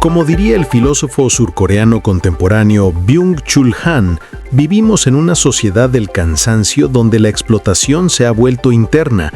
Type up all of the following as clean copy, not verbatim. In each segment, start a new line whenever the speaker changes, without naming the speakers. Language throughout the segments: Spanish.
Como diría el filósofo surcoreano contemporáneo Byung-Chul Han, vivimos en una sociedad del cansancio donde la explotación se ha vuelto interna.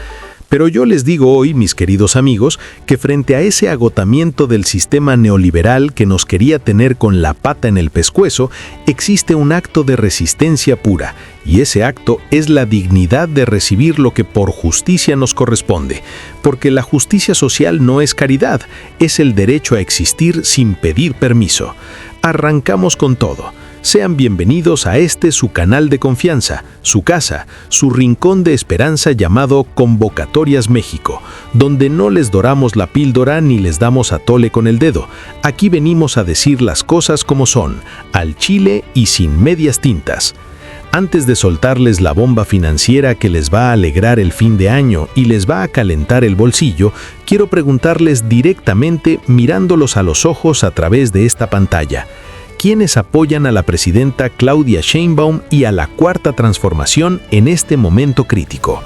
Pero yo les digo hoy, mis queridos amigos, que frente a ese agotamiento del sistema neoliberal que nos quería tener con la pata en el pescuezo, existe un acto de resistencia pura, y ese acto es la dignidad de recibir lo que por justicia nos corresponde, porque la justicia social no es caridad, es el derecho a existir sin pedir permiso. Arrancamos con todo. Sean bienvenidos a su canal de confianza, su casa, su rincón de esperanza llamado Convocatorias México, donde no les doramos la píldora ni les damos atole con el dedo. Aquí venimos a decir las cosas como son, al chile y sin medias tintas. Antes de soltarles la bomba financiera que les va a alegrar el fin de año y les va a calentar el bolsillo, quiero preguntarles directamente mirándolos a los ojos a través de esta pantalla. ¿Quiénes apoyan a la presidenta Claudia Sheinbaum y a la Cuarta Transformación en este momento crítico?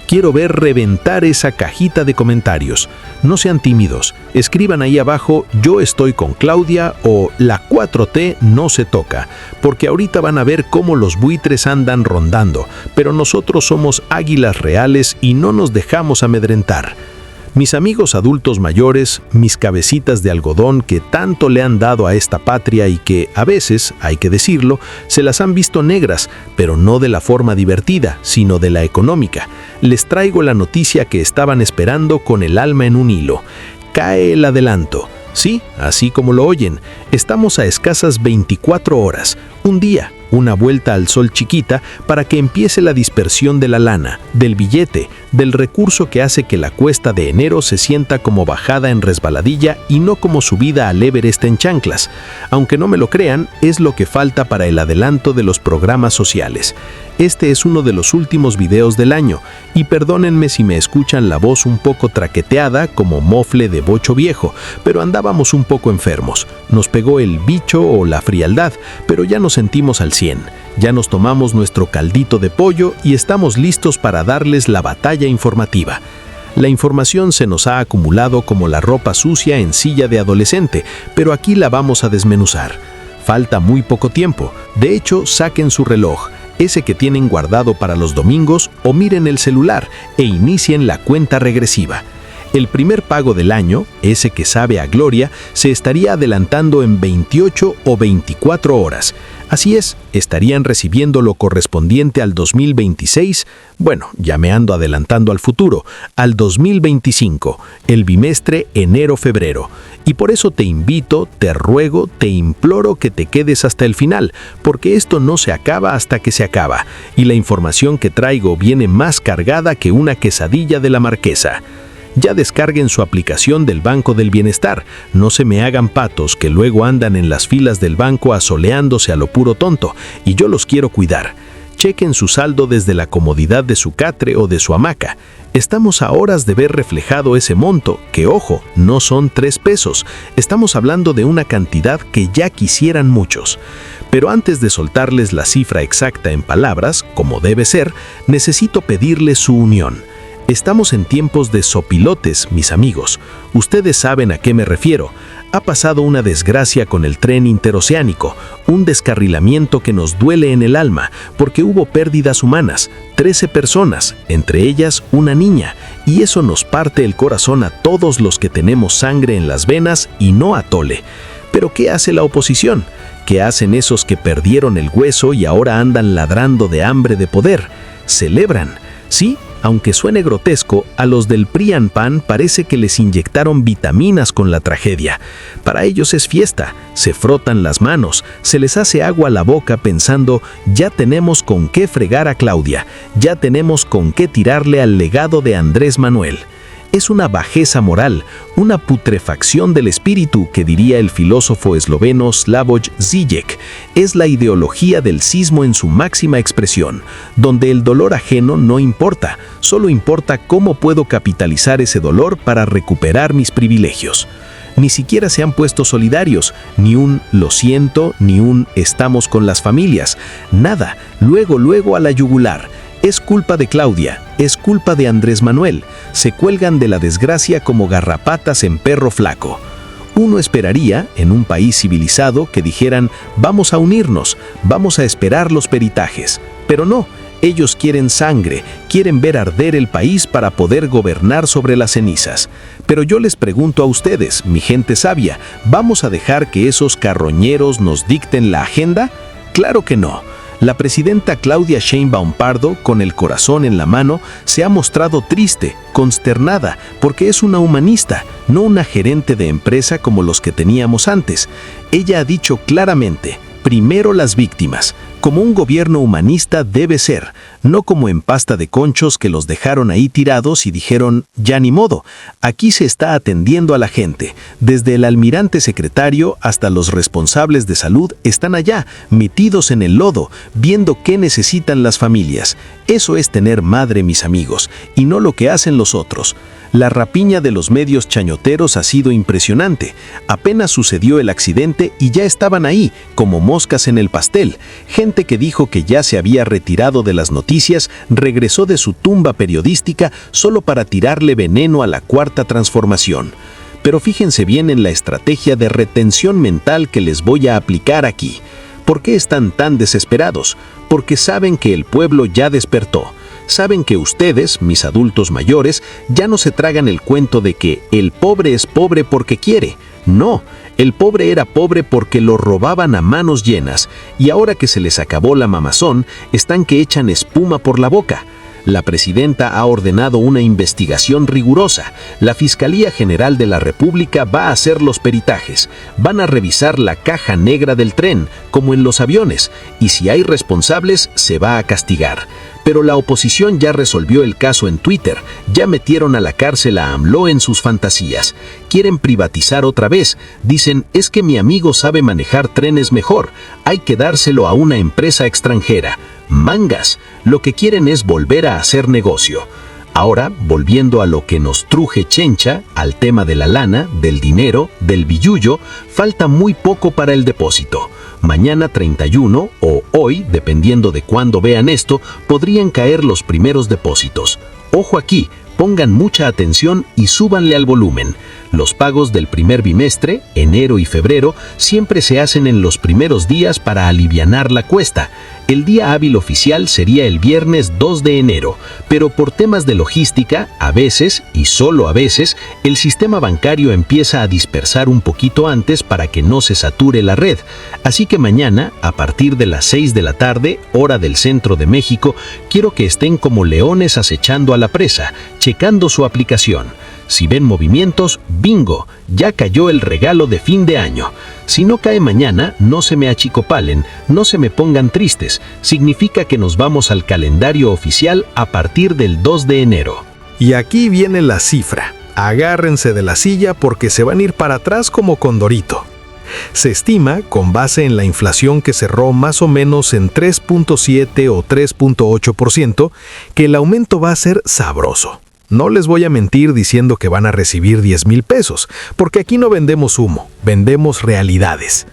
Quiero ver reventar esa cajita de comentarios. No sean tímidos, escriban ahí abajo "Yo estoy con Claudia" o "La 4T no se toca", porque ahorita van a ver cómo los buitres andan rondando, pero nosotros somos águilas reales y no nos dejamos amedrentar. Mis amigos adultos mayores, mis cabecitas de algodón que tanto le han dado a esta patria y que, a veces, hay que decirlo, se las han visto negras, pero no de la forma divertida, sino de la económica. Les traigo la noticia que estaban esperando con el alma en un hilo. Cae el adelanto. Sí, así como lo oyen, estamos a escasas 24 horas, un día, una vuelta al sol chiquita para que empiece la dispersión de la lana, del billete, del recurso que hace que la cuesta de enero se sienta como bajada en resbaladilla y no como subida al Everest en chanclas. Aunque no me lo crean, es lo que falta para el adelanto de los programas sociales. Este es uno de los últimos videos del año, y perdónenme si me escuchan la voz un poco traqueteada como mofle de bocho viejo, pero andábamos un poco enfermos. Nos pegó el bicho o la frialdad, pero ya nos sentimos al 100. Ya nos tomamos nuestro caldito de pollo y estamos listos para darles la batalla informativa. La información se nos ha acumulado como la ropa sucia en silla de adolescente, pero aquí la vamos a desmenuzar. Falta muy poco tiempo. De hecho, saquen su reloj, ese que tienen guardado para los domingos, o miren el celular e inicien la cuenta regresiva. El primer pago del año, ese que sabe a gloria, se estaría adelantando en 28 o 24 horas. Así es, estarían recibiendo lo correspondiente al 2026, bueno, ya me ando adelantando al futuro, al 2025, el bimestre enero-febrero. Y por eso te invito, te ruego, te imploro que te quedes hasta el final, porque esto no se acaba hasta que se acaba, y la información que traigo viene más cargada que una quesadilla de la Marquesa. Ya descarguen su aplicación del Banco del Bienestar, no se me hagan patos que luego andan en las filas del banco asoleándose a lo puro tonto, y yo los quiero cuidar. Chequen su saldo desde la comodidad de su catre o de su hamaca. Estamos a horas de ver reflejado ese monto, que ojo, no son 3 pesos, estamos hablando de una cantidad que ya quisieran muchos. Pero antes de soltarles la cifra exacta en palabras, como debe ser, necesito pedirles su unión. Estamos en tiempos de sopilotes, mis amigos. Ustedes saben a qué me refiero. Ha pasado una desgracia con el tren interoceánico, un descarrilamiento que nos duele en el alma, porque hubo pérdidas humanas, 13 personas, entre ellas una niña, y eso nos parte el corazón a todos los que tenemos sangre en las venas y no atole. Pero ¿qué hace la oposición? ¿Qué hacen esos que perdieron el hueso y ahora andan ladrando de hambre de poder? Celebran. Sí, aunque suene grotesco, a los del PRI-PAN parece que les inyectaron vitaminas con la tragedia. Para ellos es fiesta, se frotan las manos, se les hace agua a la boca pensando, ya tenemos con qué fregar a Claudia, ya tenemos con qué tirarle al legado de Andrés Manuel. Es una bajeza moral, una putrefacción del espíritu que diría el filósofo esloveno Slavoj Žižek. Es la ideología del sismo en su máxima expresión, donde el dolor ajeno no importa, solo importa cómo puedo capitalizar ese dolor para recuperar mis privilegios. Ni siquiera se han puesto solidarios, ni un "lo siento", ni un "estamos con las familias", nada, luego a la yugular. Es culpa de Claudia, es culpa de Andrés Manuel. Se cuelgan de la desgracia como garrapatas en perro flaco. Uno esperaría, en un país civilizado, que dijeran, vamos a unirnos, vamos a esperar los peritajes. Pero no, ellos quieren sangre, quieren ver arder el país para poder gobernar sobre las cenizas. Pero yo les pregunto a ustedes, mi gente sabia, ¿vamos a dejar que esos carroñeros nos dicten la agenda? Claro que no. La presidenta Claudia Sheinbaum Pardo, con el corazón en la mano, se ha mostrado triste, consternada, porque es una humanista, no una gerente de empresa como los que teníamos antes. Ella ha dicho claramente, primero las víctimas, como un gobierno humanista debe ser, no como en pasta de conchos que los dejaron ahí tirados y dijeron, ya ni modo, aquí se está atendiendo a la gente. Desde el almirante secretario hasta los responsables de salud están allá, metidos en el lodo, viendo qué necesitan las familias. Eso es tener madre, mis amigos, y no lo que hacen los otros. La rapiña de los medios chañoteros ha sido impresionante. Apenas sucedió el accidente y ya estaban ahí, como moscas en el pastel. Gente que dijo que ya se había retirado de las noticias, regresó de su tumba periodística solo para tirarle veneno a la Cuarta Transformación. Pero fíjense bien en la estrategia de retención mental que les voy a aplicar aquí. ¿Por qué están tan desesperados? Porque saben que el pueblo ya despertó. Saben que ustedes, mis adultos mayores, ya no se tragan el cuento de que el pobre es pobre porque quiere. No, el pobre era pobre porque lo robaban a manos llenas, y ahora que se les acabó la mamazón, están que echan espuma por la boca. La presidenta ha ordenado una investigación rigurosa. La Fiscalía General de la República va a hacer los peritajes. Van a revisar la caja negra del tren, como en los aviones, y si hay responsables, se va a castigar. Pero la oposición ya resolvió el caso en Twitter, ya metieron a la cárcel a AMLO en sus fantasías. Quieren privatizar otra vez. Dicen, es que mi amigo sabe manejar trenes mejor, hay que dárselo a una empresa extranjera. Mangas, lo que quieren es volver a hacer negocio. Ahora, volviendo a lo que nos truje Chencha, al tema de la lana, del dinero, del billullo, falta muy poco para el depósito. Mañana 31 o hoy, dependiendo de cuándo vean esto, podrían caer los primeros depósitos. Ojo aquí, pongan mucha atención y súbanle al volumen. Los pagos del primer bimestre, enero y febrero, siempre se hacen en los primeros días para alivianar la cuesta. El día hábil oficial sería el viernes 2 de enero, pero por temas de logística, a veces, y solo a veces, el sistema bancario empieza a dispersar un poquito antes para que no se sature la red. Así que mañana, a partir de las 6 de la tarde, hora del centro de México, quiero que estén como leones acechando a la presa, checando su aplicación. Si ven movimientos, bingo, ya cayó el regalo de fin de año. Si no cae mañana, no se me achicopalen, no se me pongan tristes. Significa que nos vamos al calendario oficial a partir del 2 de enero.
Y aquí viene la cifra. Agárrense de la silla porque se van a ir para atrás como Condorito. Se estima, con base en la inflación que cerró más o menos en 3.7 o 3.8%, que el aumento va a ser sabroso. No les voy a mentir diciendo que van a recibir 10,000 pesos, porque aquí no vendemos humo, vendemos realidades.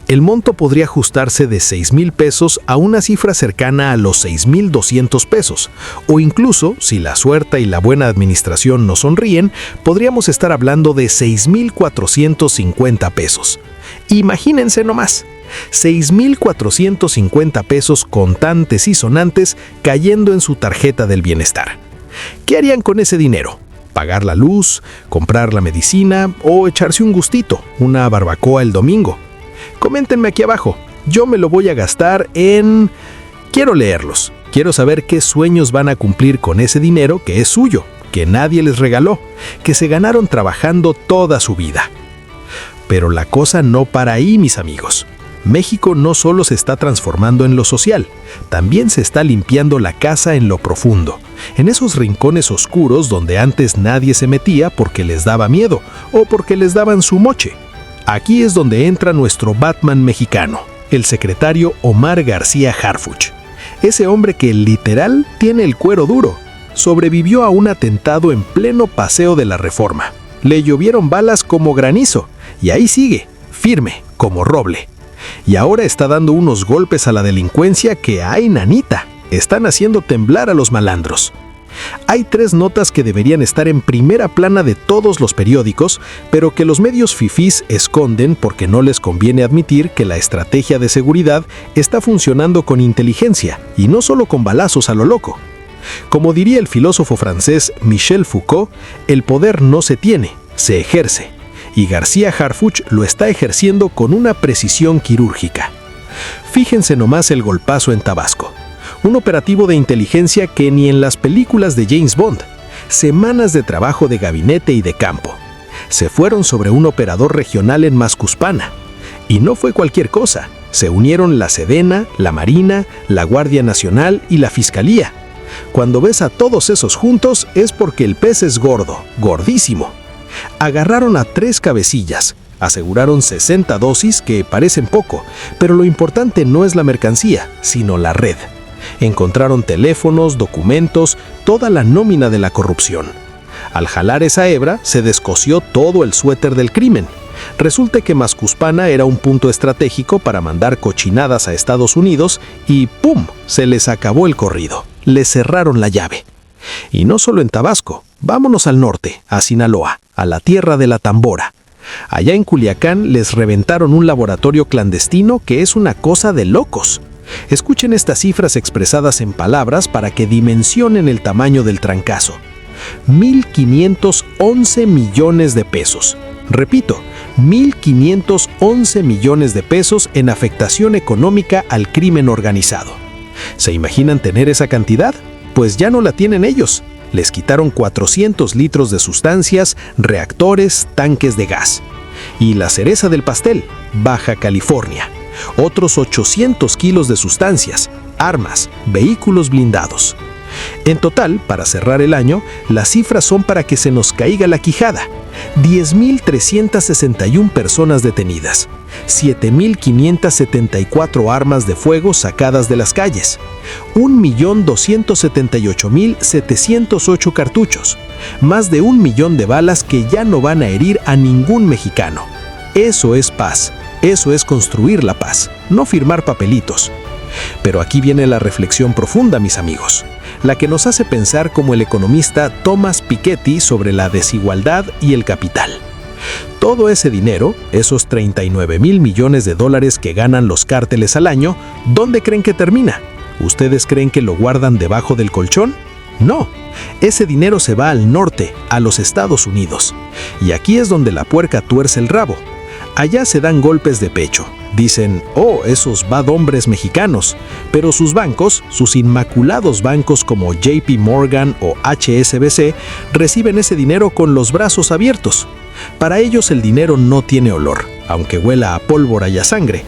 El monto podría ajustarse de 6,000 pesos a una cifra cercana a los 6,200 pesos, o incluso, si la suerte y la buena administración nos sonríen, podríamos estar hablando de 6,450 pesos. Imagínense nomás, 6,450 pesos contantes y sonantes cayendo en su tarjeta del bienestar. ¿Qué harían con ese dinero? ¿Pagar la luz, comprar la medicina o echarse un gustito, una barbacoa el domingo? Coméntenme aquí abajo. Yo me lo voy a gastar en... Quiero leerlos. Quiero saber qué sueños van a cumplir con ese dinero que es suyo, que nadie les regaló, que se ganaron trabajando toda su vida. Pero la cosa no para ahí, mis amigos. México no solo se está transformando en lo social, también se está limpiando la casa en lo profundo, en esos rincones oscuros donde antes nadie se metía porque les daba miedo o porque les daban su moche. Aquí es donde entra nuestro Batman mexicano, el secretario Omar García Harfuch. Ese hombre que literal tiene el cuero duro. Sobrevivió a un atentado en pleno Paseo de la Reforma. Le llovieron balas como granizo y ahí sigue, firme, como roble. Y ahora está dando unos golpes a la delincuencia que, ¡ay, nanita!, están haciendo temblar a los malandros. Hay 3 notas que deberían estar en primera plana de todos los periódicos, pero que los medios fifís esconden porque no les conviene admitir que la estrategia de seguridad está funcionando con inteligencia y no solo con balazos a lo loco. Como diría el filósofo francés Michel Foucault, el poder no se tiene, se ejerce. Y García Harfuch lo está ejerciendo con una precisión quirúrgica. Fíjense nomás el golpazo en Tabasco. Un operativo de inteligencia que ni en las películas de James Bond. Semanas de trabajo de gabinete y de campo. Se fueron sobre un operador regional en Mascuspana. Y no fue cualquier cosa. Se unieron la Sedena, la Marina, la Guardia Nacional y la Fiscalía. Cuando ves a todos esos juntos es porque el pez es gordo, gordísimo. Agarraron a 3 cabecillas, aseguraron 60 dosis que parecen poco, pero lo importante no es la mercancía, sino la red. Encontraron teléfonos, documentos, toda la nómina de la corrupción. Al jalar esa hebra, se descosió todo el suéter del crimen. Resulta que Mascuspana era un punto estratégico para mandar cochinadas a Estados Unidos y ¡pum!, se les acabó el corrido. Les cerraron la llave. Y no solo en Tabasco, vámonos al norte, a Sinaloa, a la tierra de la tambora. Allá en Culiacán les reventaron un laboratorio clandestino que es una cosa de locos. Escuchen estas cifras expresadas en palabras para que dimensionen el tamaño del trancazo. 1.511 millones de pesos. Repito, 1.511 millones de pesos en afectación económica al crimen organizado. ¿Se imaginan tener esa cantidad? Pues ya no la tienen ellos. Les quitaron 400 litros de sustancias, reactores, tanques de gas. Y la cereza del pastel, Baja California. Otros 800 kilos de sustancias, armas, vehículos blindados. En total, para cerrar el año, las cifras son para que se nos caiga la quijada. 10.361 personas detenidas, 7.574 armas de fuego sacadas de las calles, 1.278.708 cartuchos, más de 1 millón de balas que ya no van a herir a ningún mexicano. Eso es paz, eso es construir la paz, no firmar papelitos. Pero aquí viene la reflexión profunda, mis amigos, la que nos hace pensar como el economista Thomas Piketty sobre la desigualdad y el capital. Todo ese dinero, esos 39,000 millones de dólares que ganan los cárteles al año, ¿dónde creen que termina? ¿Ustedes creen que lo guardan debajo del colchón? No, ese dinero se va al norte, a los Estados Unidos. Y aquí es donde la puerca tuerce el rabo. Allá se dan golpes de pecho. Dicen, oh, esos bad hombres mexicanos, pero sus bancos, sus inmaculados bancos como JP Morgan o HSBC, reciben ese dinero con los brazos abiertos. Para ellos el dinero no tiene olor, aunque huela a pólvora y a sangre.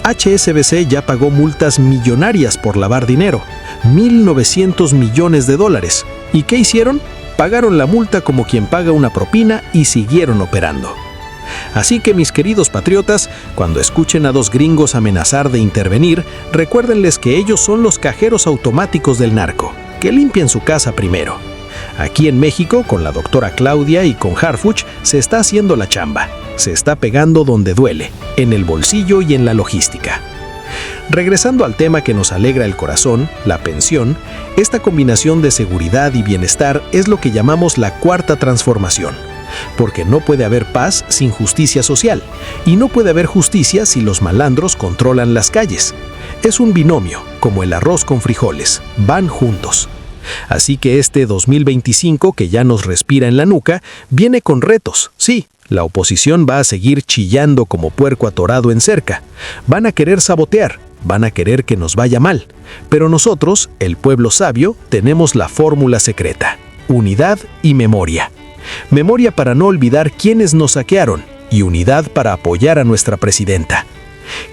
HSBC ya pagó multas millonarias por lavar dinero, 1.900 millones de dólares. ¿Y qué hicieron? Pagaron la multa como quien paga una propina y siguieron operando. Así que, mis queridos patriotas, cuando escuchen a 2 gringos amenazar de intervenir, recuérdenles que ellos son los cajeros automáticos del narco, que limpien su casa primero. Aquí en México, con la doctora Claudia y con Harfuch, se está haciendo la chamba. Se está pegando donde duele, en el bolsillo y en la logística. Regresando al tema que nos alegra el corazón, la pensión, esta combinación de seguridad y bienestar es lo que llamamos la cuarta transformación. Porque no puede haber paz sin justicia social, y no puede haber justicia si los malandros controlan las calles. Es un binomio, como el arroz con frijoles, van juntos. Así que este 2025, que ya nos respira en la nuca, viene con retos, sí. La oposición va a seguir chillando como puerco atorado en cerca. Van a querer sabotear, van a querer que nos vaya mal. Pero nosotros, el pueblo sabio, tenemos la fórmula secreta: unidad y memoria. Memoria para no olvidar quiénes nos saquearon y unidad para apoyar a nuestra presidenta.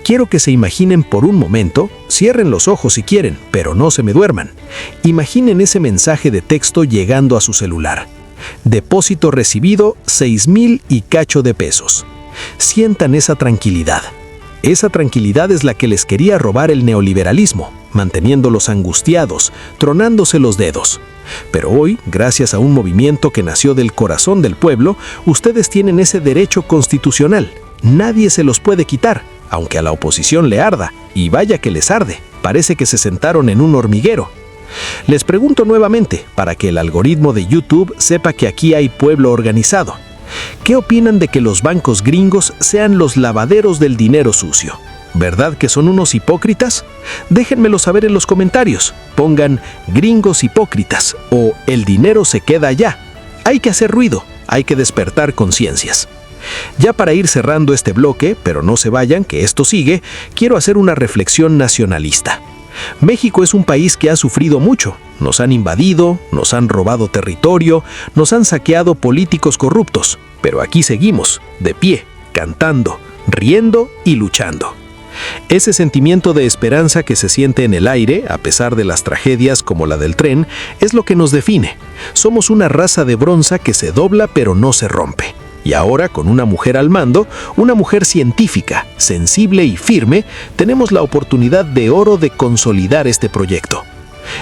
Quiero que se imaginen por un momento, cierren los ojos si quieren, pero no se me duerman. Imaginen ese mensaje de texto llegando a su celular. Depósito recibido, 6,000 y cacho de pesos. Sientan esa tranquilidad. Esa tranquilidad es la que les quería robar el neoliberalismo, manteniéndolos angustiados, tronándose los dedos. Pero hoy, gracias a un movimiento que nació del corazón del pueblo, ustedes tienen ese derecho constitucional. Nadie se los puede quitar, aunque a la oposición le arda, y vaya que les arde. Parece que se sentaron en un hormiguero. Les pregunto nuevamente, para que el algoritmo de YouTube sepa que aquí hay pueblo organizado. ¿Qué opinan de que los bancos gringos sean los lavaderos del dinero sucio? ¿Verdad que son unos hipócritas? Déjenmelo saber en los comentarios. Pongan gringos hipócritas o el dinero se queda allá. Hay que hacer ruido, hay que despertar conciencias. Ya para ir cerrando este bloque, pero no se vayan, que esto sigue, quiero hacer una reflexión nacionalista. México es un país que ha sufrido mucho. Nos han invadido, nos han robado territorio, nos han saqueado políticos corruptos. Pero aquí seguimos, de pie, cantando, riendo y luchando. Ese sentimiento de esperanza que se siente en el aire, a pesar de las tragedias como la del tren, es lo que nos define. Somos una raza de bronce que se dobla pero no se rompe. Y ahora, con una mujer al mando, una mujer científica, sensible y firme, tenemos la oportunidad de oro de consolidar este proyecto.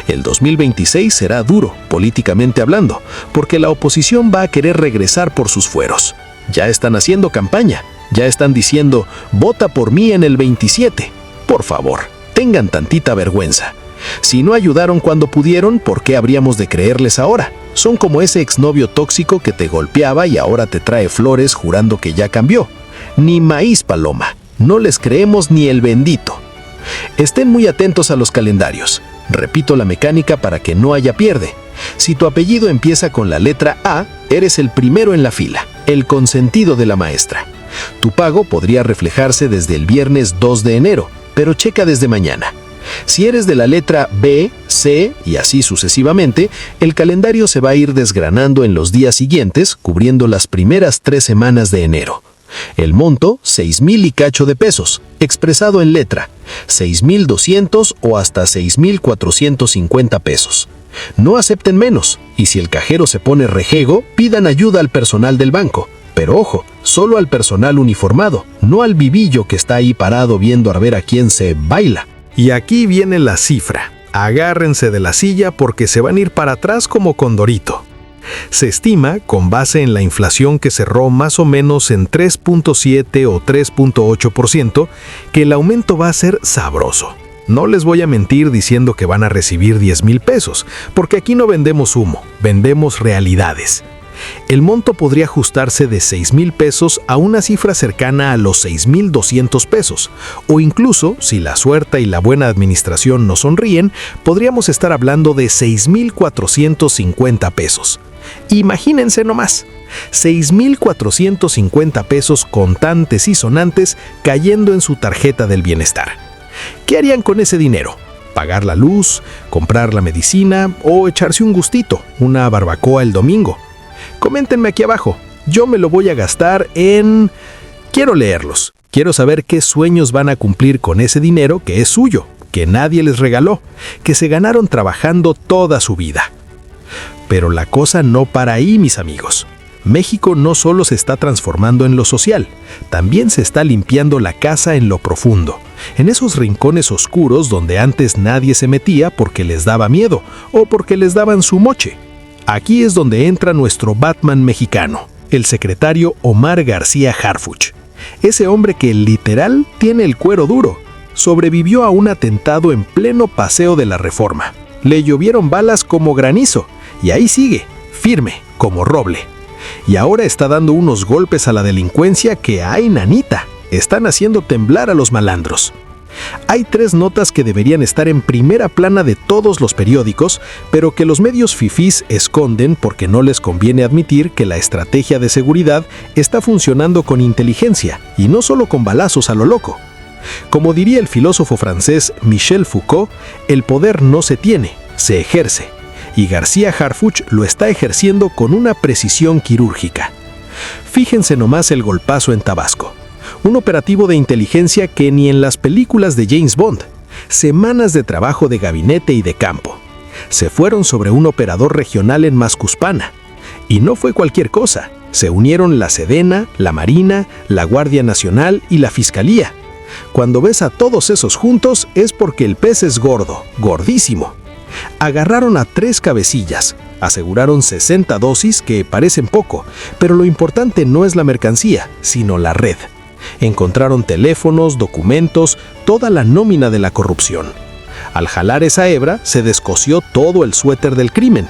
El 2026 será duro, políticamente hablando, porque la oposición va a querer regresar por sus fueros. Ya están haciendo campaña, ya están diciendo, vota por mí en el 27. Por favor, tengan tantita vergüenza. Si no ayudaron cuando pudieron, ¿por qué habríamos de creerles ahora? Son como ese exnovio tóxico que te golpeaba y ahora te trae flores jurando que ya cambió. Ni maíz, paloma. No les creemos ni el bendito. Estén muy atentos a los calendarios. Repito la mecánica para que no haya pierde. Si tu apellido empieza con la letra A, eres el primero en la fila, el consentido de la maestra. Tu pago podría reflejarse desde el viernes 2 de enero, pero checa desde mañana. Si eres de la letra B, C y así sucesivamente, el calendario se va a ir desgranando en los días siguientes, cubriendo las primeras 3 semanas de enero. El monto, 6,000 y cacho de pesos, expresado en letra, 6,200 o hasta 6,450 pesos. No acepten menos, y si el cajero se pone rejego, pidan ayuda al personal del banco. Pero ojo, solo al personal uniformado, no al vivillo que está ahí parado viendo a ver a quién se baila.
Y aquí viene la cifra. Agárrense de la silla porque se van a ir para atrás como Condorito. Se estima, con base en la inflación que cerró más o menos en 3.7 o 3.8%, que el aumento va a ser sabroso. No les voy a mentir diciendo que van a recibir 10,000 pesos, porque aquí no vendemos humo, vendemos realidades. El monto podría ajustarse de 6,000 pesos a una cifra cercana a los 6,200 pesos, o incluso, si la suerte y la buena administración nos sonríen, podríamos estar hablando de 6,450 pesos. Imagínense nomás, 6,450 pesos contantes y sonantes cayendo en su tarjeta del bienestar. ¿Qué harían con ese dinero? ¿Pagar la luz, comprar la medicina o echarse un gustito, una barbacoa el domingo? Coméntenme aquí abajo. Yo me lo voy a gastar en... Quiero leerlos. Quiero saber qué sueños van a cumplir con ese dinero que es suyo, que nadie les regaló, que se ganaron trabajando toda su vida. Pero la cosa no para ahí, mis amigos. México no solo se está transformando en lo social, también se está limpiando la casa en lo profundo, en esos rincones oscuros donde antes nadie se metía porque les daba miedo o porque les daban su moche. Aquí es donde entra nuestro Batman mexicano, el secretario Omar García Harfuch. Ese hombre que literal tiene el cuero duro. Sobrevivió a un atentado en pleno Paseo de la Reforma. Le llovieron balas como granizo y ahí sigue, firme, como roble. Y ahora está dando unos golpes a la delincuencia que, ¡ay, nanita!, están haciendo temblar a los malandros. Hay 3 notas que deberían estar en primera plana de todos los periódicos, pero que los medios fifís esconden porque no les conviene admitir que la estrategia de seguridad está funcionando con inteligencia y no solo con balazos a lo loco. Como diría el filósofo francés Michel Foucault, el poder no se tiene, se ejerce. Y García Harfuch lo está ejerciendo con una precisión quirúrgica. Fíjense nomás el golpazo en Tabasco. Un operativo de inteligencia que ni en las películas de James Bond. Semanas de trabajo de gabinete y de campo. Se fueron sobre un operador regional en Mascuspana. Y no fue cualquier cosa. Se unieron la Sedena, la Marina, la Guardia Nacional y la Fiscalía. Cuando ves a todos esos juntos es porque el pez es gordo, gordísimo. Agarraron a 3 cabecillas, aseguraron 60 dosis que parecen poco, pero lo importante no es la mercancía, sino la red. Encontraron teléfonos, documentos, toda la nómina de la corrupción.
Al jalar esa hebra, se descosió todo el suéter del crimen.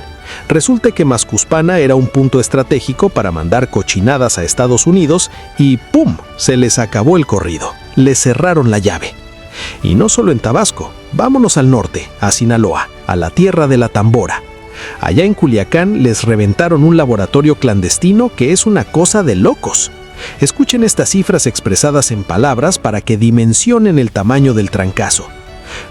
Resulta que Mascuspana era un punto estratégico para mandar cochinadas a Estados Unidos y ¡pum!, se les acabó el corrido. Les cerraron la llave. Y no solo en Tabasco, vámonos al norte, a Sinaloa, a la tierra de la tambora. Allá en Culiacán les reventaron un laboratorio clandestino que es una cosa de locos. Escuchen estas cifras expresadas en palabras para que dimensionen el tamaño del trancazo.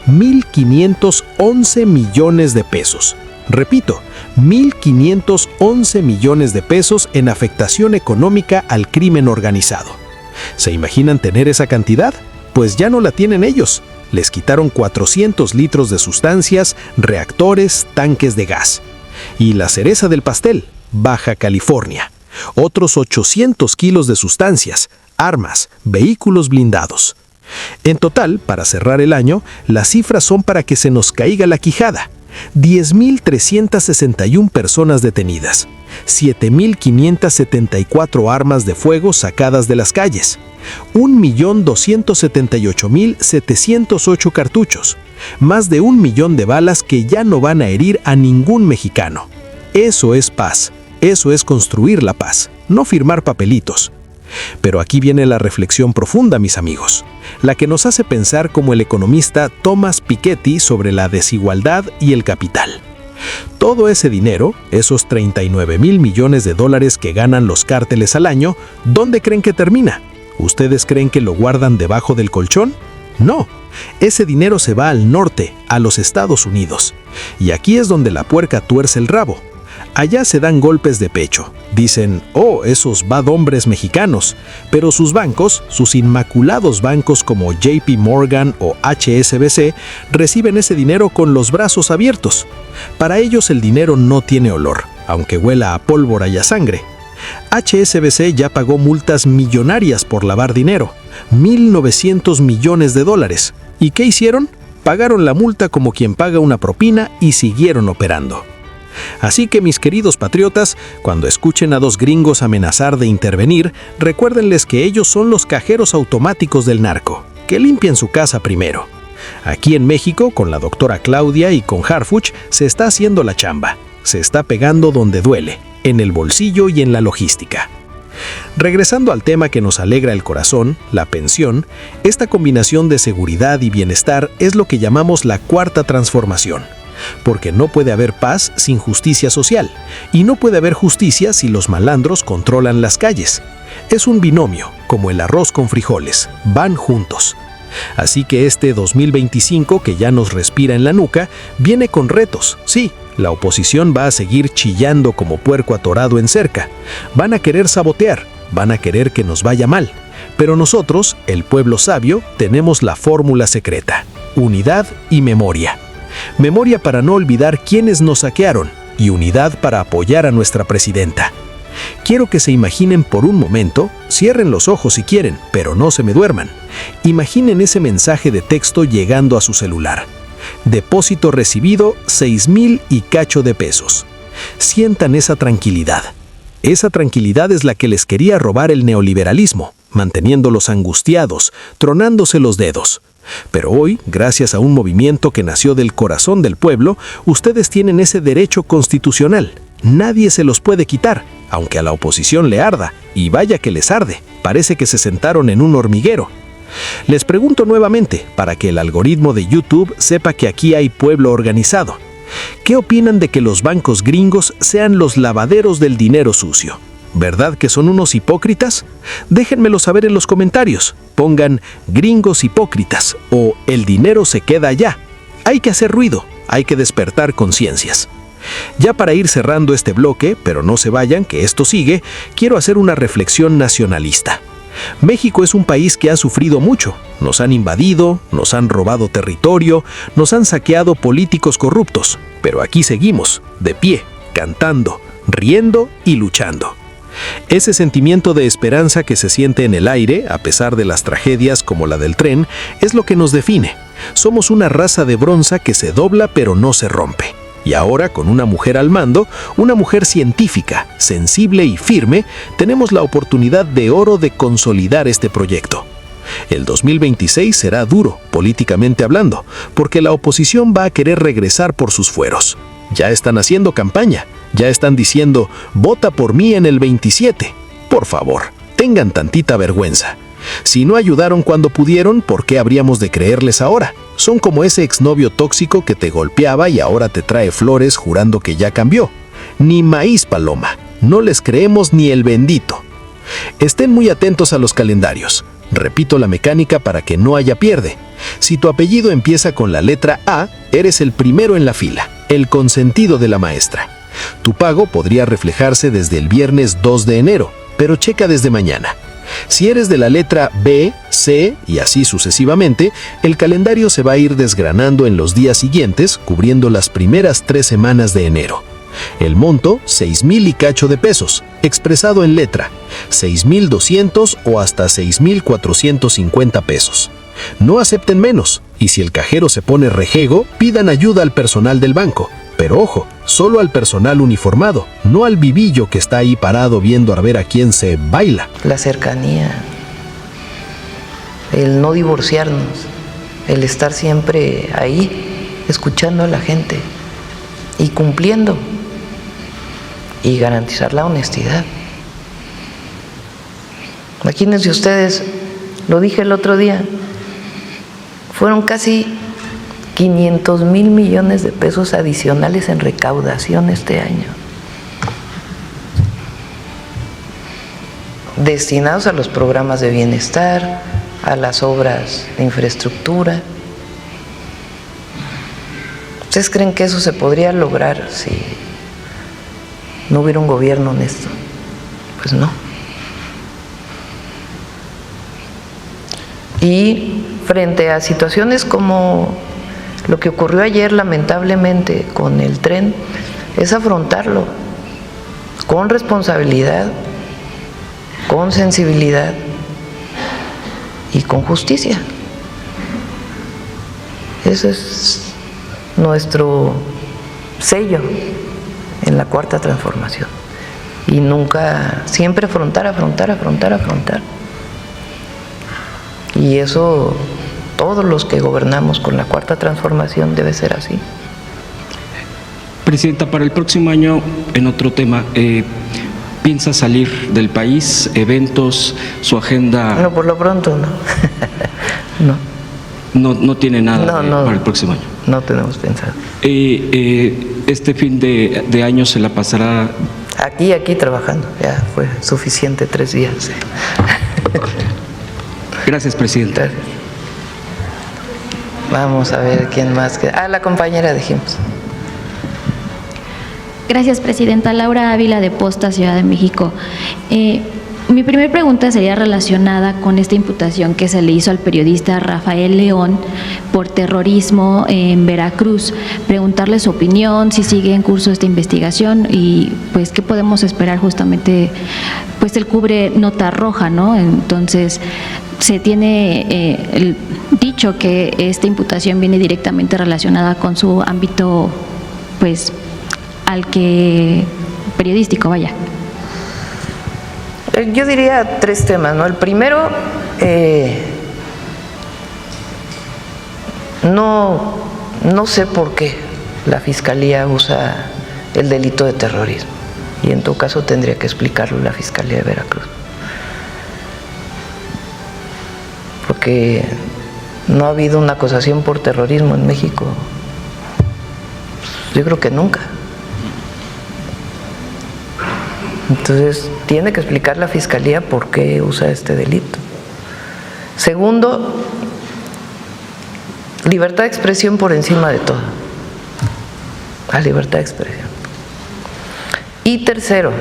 1.511 millones de pesos. Repito, 1.511 millones de pesos en afectación económica al crimen organizado. ¿Se imaginan tener esa cantidad? Pues ya no la tienen ellos. Les quitaron 400 litros de sustancias, reactores, tanques de gas. Y la cereza del pastel, Baja California. Otros 800 kilos de sustancias, armas, vehículos blindados. En total, para cerrar el año, las cifras son para que se nos caiga la quijada. 10.361 personas detenidas, 7.574 armas de fuego sacadas de las calles, 1.278.708 cartuchos, más de 1 millón de balas que ya no van a herir a ningún mexicano. Eso es paz, eso es construir la paz, no firmar papelitos. Pero aquí viene la reflexión profunda, mis amigos, la que nos hace pensar como el economista Thomas Piketty sobre la desigualdad y el capital. Todo ese dinero, esos 39,000 millones de dólares que ganan los cárteles al año, ¿dónde creen que termina? ¿Ustedes creen que lo guardan debajo del colchón? No, ese dinero se va al norte, a los Estados Unidos. Y aquí es donde la puerca tuerce el rabo. Allá se dan golpes de pecho. Dicen, oh, esos bad hombres mexicanos. Pero sus bancos, sus inmaculados bancos como JP Morgan o HSBC, reciben ese dinero con los brazos abiertos. Para ellos el dinero no tiene olor, aunque huela a pólvora y a sangre. HSBC ya pagó multas millonarias por lavar dinero, 1.900 millones de dólares. ¿Y qué hicieron? Pagaron la multa como quien paga una propina y siguieron operando. Así que, mis queridos patriotas, cuando escuchen a dos gringos amenazar de intervenir, recuérdenles que ellos son los cajeros automáticos del narco, que limpien su casa primero. Aquí en México, con la doctora Claudia y con Harfuch, se está haciendo la chamba. Se está pegando donde duele, en el bolsillo y en la logística. Regresando al tema que nos alegra el corazón, la pensión, esta combinación de seguridad y bienestar es lo que llamamos la cuarta transformación. Porque no puede haber paz sin justicia social, y no puede haber justicia si los malandros controlan las calles. Es un binomio, como el arroz con frijoles, van juntos. Así que este 2025 que ya nos respira en la nuca, viene con retos, sí. La oposición va a seguir chillando como puerco atorado en cerca. Van a querer sabotear, van a querer que nos vaya mal. Pero nosotros, el pueblo sabio, tenemos la fórmula secreta: unidad y memoria. Memoria para no olvidar quiénes nos saquearon y unidad para apoyar a nuestra presidenta. Quiero que se imaginen por un momento, cierren los ojos si quieren, pero no se me duerman. Imaginen ese mensaje de texto llegando a su celular. Depósito recibido, 6,000 y cacho de pesos. Sientan esa tranquilidad. Esa tranquilidad es la que les quería robar el neoliberalismo, manteniéndolos angustiados, tronándose los dedos. Pero hoy, gracias a un movimiento que nació del corazón del pueblo, ustedes tienen ese derecho constitucional. Nadie se los puede quitar, aunque a la oposición le arda, y vaya que les arde, parece que se sentaron en un hormiguero. Les pregunto nuevamente, para que el algoritmo de YouTube sepa que aquí hay pueblo organizado. ¿Qué opinan de que los bancos gringos sean los lavaderos del dinero sucio? ¿Verdad que son unos hipócritas? Déjenmelo saber en los comentarios. Pongan gringos hipócritas o el dinero se queda allá. Hay que hacer ruido, hay que despertar conciencias. Ya para ir cerrando este bloque, pero no se vayan, que esto sigue, quiero hacer una reflexión nacionalista. México es un país que ha sufrido mucho. Nos han invadido, nos han robado territorio, nos han saqueado políticos corruptos. Pero aquí seguimos, de pie, cantando, riendo y luchando. Ese sentimiento de esperanza que se siente en el aire, a pesar de las tragedias como la del tren, es lo que nos define. Somos una raza de bronce que se dobla pero no se rompe. Y ahora, con una mujer al mando, una mujer científica, sensible y firme, tenemos la oportunidad de oro de consolidar este proyecto. El 2026 será duro, políticamente hablando, porque la oposición va a querer regresar por sus fueros. Ya están haciendo campaña, ya están diciendo, vota por mí en el 27. Por favor, tengan tantita vergüenza. Si no ayudaron cuando pudieron, ¿por qué habríamos de creerles ahora? Son como ese exnovio tóxico que te golpeaba y ahora te trae flores jurando que ya cambió. Ni maíz paloma, no les creemos ni el bendito. Estén muy atentos a los calendarios. Repito la mecánica para que no haya pierde. Si tu apellido empieza con la letra A, eres el primero en la fila, el consentido de la maestra. Tu pago podría reflejarse desde el viernes 2 de enero, pero checa desde mañana. Si eres de la letra B, C y así sucesivamente, el calendario se va a ir desgranando en los días siguientes, cubriendo las primeras 3 semanas de enero. El monto, 6,000 y cacho de pesos, expresado en letra, 6,200 o hasta 6,450 pesos. No acepten menos, y si el cajero se pone rejego, pidan ayuda al personal del banco. Pero ojo, solo al personal uniformado, no al vivillo que está ahí parado viendo a ver a quién se baila.
La cercanía, el no divorciarnos, el estar siempre ahí, escuchando a la gente y cumpliendo y garantizar la honestidad. Imagínense ustedes, lo dije el otro día, fueron casi 500,000 millones de pesos adicionales en recaudación este año, destinados a los programas de bienestar, a las obras de infraestructura. ¿Ustedes creen que eso se podría lograr si no hubiera un gobierno honesto? Pues no. Y frente a situaciones como lo que ocurrió ayer lamentablemente con el tren, es afrontarlo con responsabilidad, con sensibilidad y con justicia. Ese es nuestro sello en la Cuarta Transformación. Y nunca, siempre afrontar. Y eso, todos los que gobernamos con la Cuarta Transformación debe ser así.
Presidenta, para el próximo año, en otro tema, ¿piensa salir del país, eventos, su agenda?
No, por lo pronto no.
No tiene nada para el próximo año.
No tenemos pensado.
Este fin de año se la pasará
aquí trabajando. Ya fue suficiente 3 días.
Gracias, presidenta.
Gracias. Vamos a ver quién más queda. La compañera dijimos.
Gracias, presidenta. Laura Ávila, de Posta, Ciudad de México. Mi primera pregunta sería relacionada con esta imputación que se le hizo al periodista Rafael León por terrorismo en Veracruz. Preguntarle su opinión, si sigue en curso esta investigación y pues qué podemos esperar justamente, pues él cubre nota roja, ¿no? Entonces se tiene el dicho que esta imputación viene directamente relacionada con su ámbito, pues al que periodístico, vaya.
Yo diría 3 temas, ¿no? El primero, no sé por qué la Fiscalía usa el delito de terrorismo, y en todo caso tendría que explicarlo la Fiscalía de Veracruz, porque no ha habido una acusación por terrorismo en México, yo creo que nunca. Entonces, tiene que explicar la Fiscalía por qué usa este delito. Segundo, libertad de expresión por encima de todo. La libertad de expresión. Y tercero,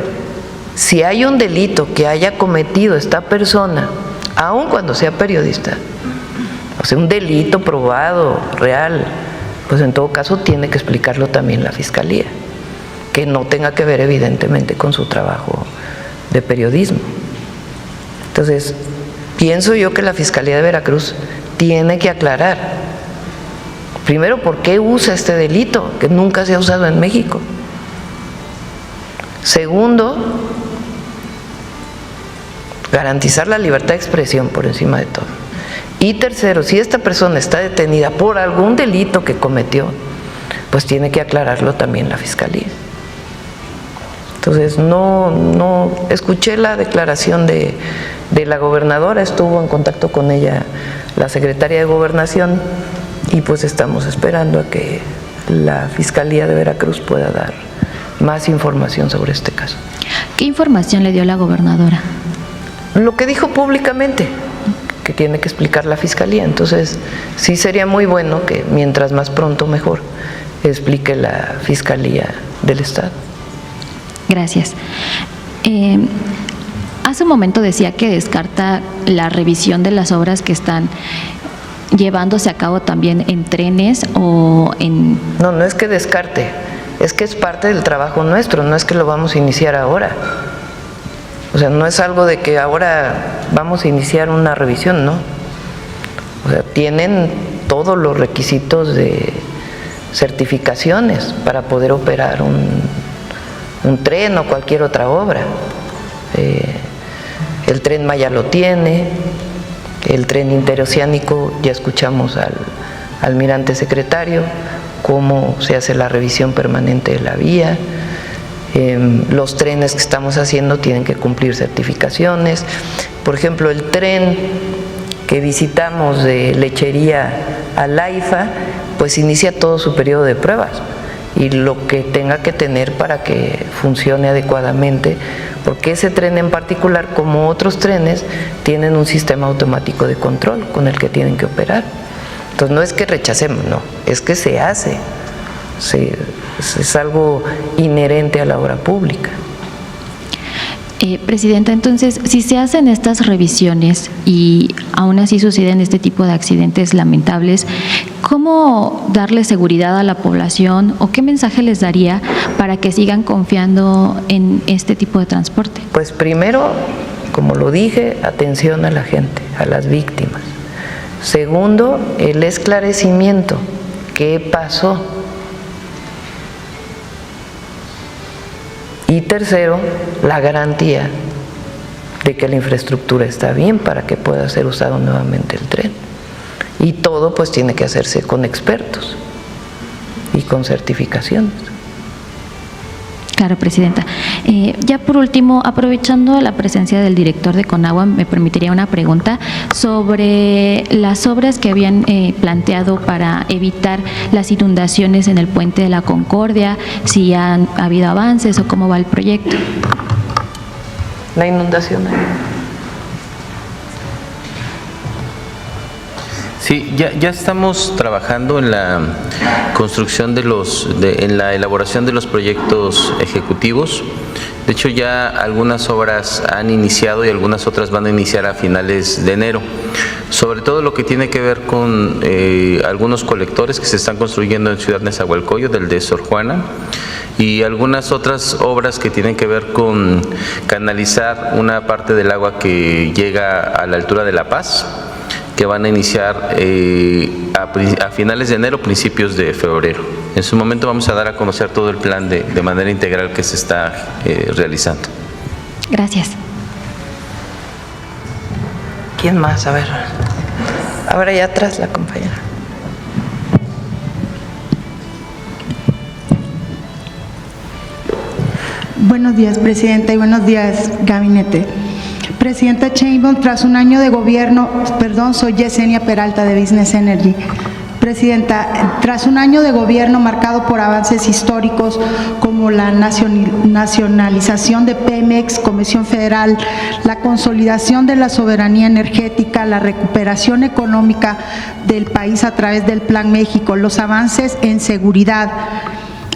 si hay un delito que haya cometido esta persona, aun cuando sea periodista, o sea, un delito probado, real, pues en todo caso tiene que explicarlo también la Fiscalía, que no tenga que ver evidentemente con su trabajo de periodismo. Entonces, pienso yo que la Fiscalía de Veracruz tiene que aclarar, primero, por qué usa este delito, que nunca se ha usado en México. Segundo, garantizar la libertad de expresión por encima de todo. Y tercero, si esta persona está detenida por algún delito que cometió, pues tiene que aclararlo también la Fiscalía. Entonces, no escuché la declaración de la gobernadora, estuvo en contacto con ella la secretaria de Gobernación y pues estamos esperando a que la Fiscalía de Veracruz pueda dar más información sobre este caso.
¿Qué información le dio la gobernadora?
Lo que dijo públicamente, que tiene que explicar la Fiscalía. Entonces, sí sería muy bueno que mientras más pronto mejor explique la Fiscalía del Estado.
Gracias. Hace un momento decía que descarta la revisión de las obras que están llevándose a cabo también en trenes o en...
No es que descarte, es que es parte del trabajo nuestro, no es que lo vamos a iniciar ahora. O sea, no es algo de que ahora vamos a iniciar una revisión, no. O sea, tienen todos los requisitos de certificaciones para poder operar un tren o cualquier otra obra. El Tren Maya lo tiene, el tren interoceánico, ya escuchamos al almirante secretario, cómo se hace la revisión permanente de la vía. Los trenes que estamos haciendo tienen que cumplir certificaciones. Por ejemplo, el tren que visitamos de Lechería a Laifa, pues inicia todo su periodo de pruebas y lo que tenga que tener para que funcione adecuadamente, porque ese tren en particular, como otros trenes, tienen un sistema automático de control con el que tienen que operar. Entonces no es que rechacemos, no, es que se hace, es algo inherente a la obra pública.
Presidenta, entonces, si se hacen estas revisiones y aún así suceden este tipo de accidentes lamentables, ¿cómo darle seguridad a la población o qué mensaje les daría para que sigan confiando en este tipo de transporte?
Pues primero, como lo dije, atención a la gente, a las víctimas. Segundo, el esclarecimiento. ¿Qué pasó? Y tercero, la garantía de que la infraestructura está bien para que pueda ser usado nuevamente el tren. Y todo pues tiene que hacerse con expertos y con certificaciones.
Claro, Presidenta. Ya por último, aprovechando la presencia del director de Conagua, me permitiría una pregunta sobre las obras que habían planteado para evitar las inundaciones en el Puente de la Concordia, si han habido avances o cómo va el proyecto.
La inundación.
Sí, ya estamos trabajando en la construcción en la elaboración de los proyectos ejecutivos. De hecho, ya algunas obras han iniciado y algunas otras van a iniciar a finales de enero. Sobre todo lo que tiene que ver con algunos colectores que se están construyendo en Ciudad Nezahualcóyotl, del de Sor Juana, y algunas otras obras que tienen que ver con canalizar una parte del agua que llega a la altura de La Paz, que van a iniciar a finales de enero, principios de febrero. En su momento vamos a dar a conocer todo el plan de manera integral que se está realizando.
Gracias.
¿Quién más? A ver. Ahora allá atrás la compañera.
Buenos días, Presidenta, y buenos días, Gabinete. Presidenta Sheinbaum, tras un año de gobierno, soy Yesenia Peralta de Business Energy. Presidenta, tras un año de gobierno marcado por avances históricos como la nacionalización de Pemex, Comisión Federal, la consolidación de la soberanía energética, la recuperación económica del país a través del Plan México, los avances en seguridad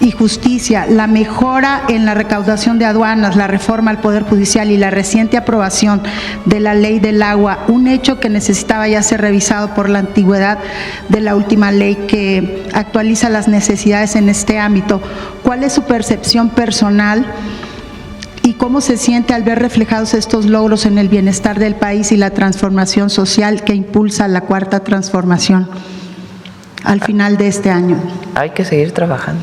y justicia, la mejora en la recaudación de aduanas, la reforma al Poder Judicial y la reciente aprobación de la Ley del Agua, un hecho que necesitaba ya ser revisado por la antigüedad de la última ley que actualiza las necesidades en este ámbito. ¿Cuál es su percepción personal y cómo se siente al ver reflejados estos logros en el bienestar del país y la transformación social que impulsa la Cuarta Transformación al final de este año?
Hay que seguir trabajando.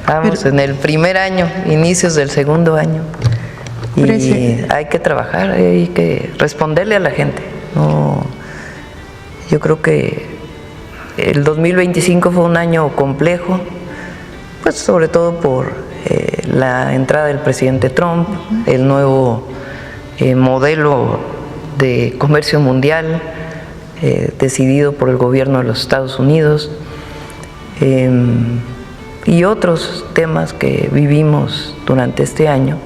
Vamos en el primer año, inicios del segundo año. Y hay que trabajar, hay que responderle a la gente. No, yo creo que el 2025 fue un año complejo, pues sobre todo por la entrada del presidente Trump, el nuevo modelo de comercio mundial decidido por el gobierno de los Estados Unidos, y otros temas que vivimos durante este año,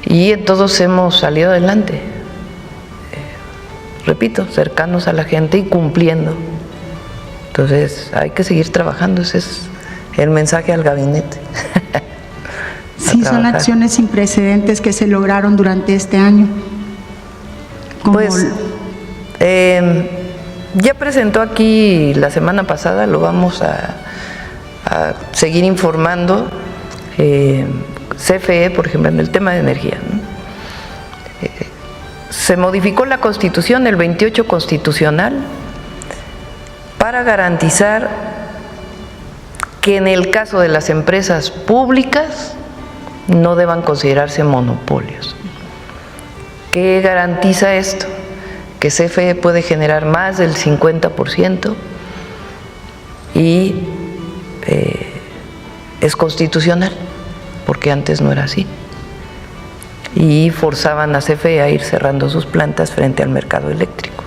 y en todos hemos salido adelante, repito, cercanos a la gente y cumpliendo. Entonces hay que seguir trabajando, ese es el mensaje al gabinete.
Sí, son acciones sin precedentes que se lograron durante este año.
Pues ya presentó aquí la semana pasada, lo vamos a seguir informando, CFE, por ejemplo, en el tema de energía, ¿no? Se modificó la Constitución, el 28 constitucional, para garantizar que en el caso de las empresas públicas no deban considerarse monopolios. ¿Qué garantiza esto? Que CFE puede generar más del 50% y es constitucional, porque antes no era así. Y forzaban a CFE a ir cerrando sus plantas frente al mercado eléctrico.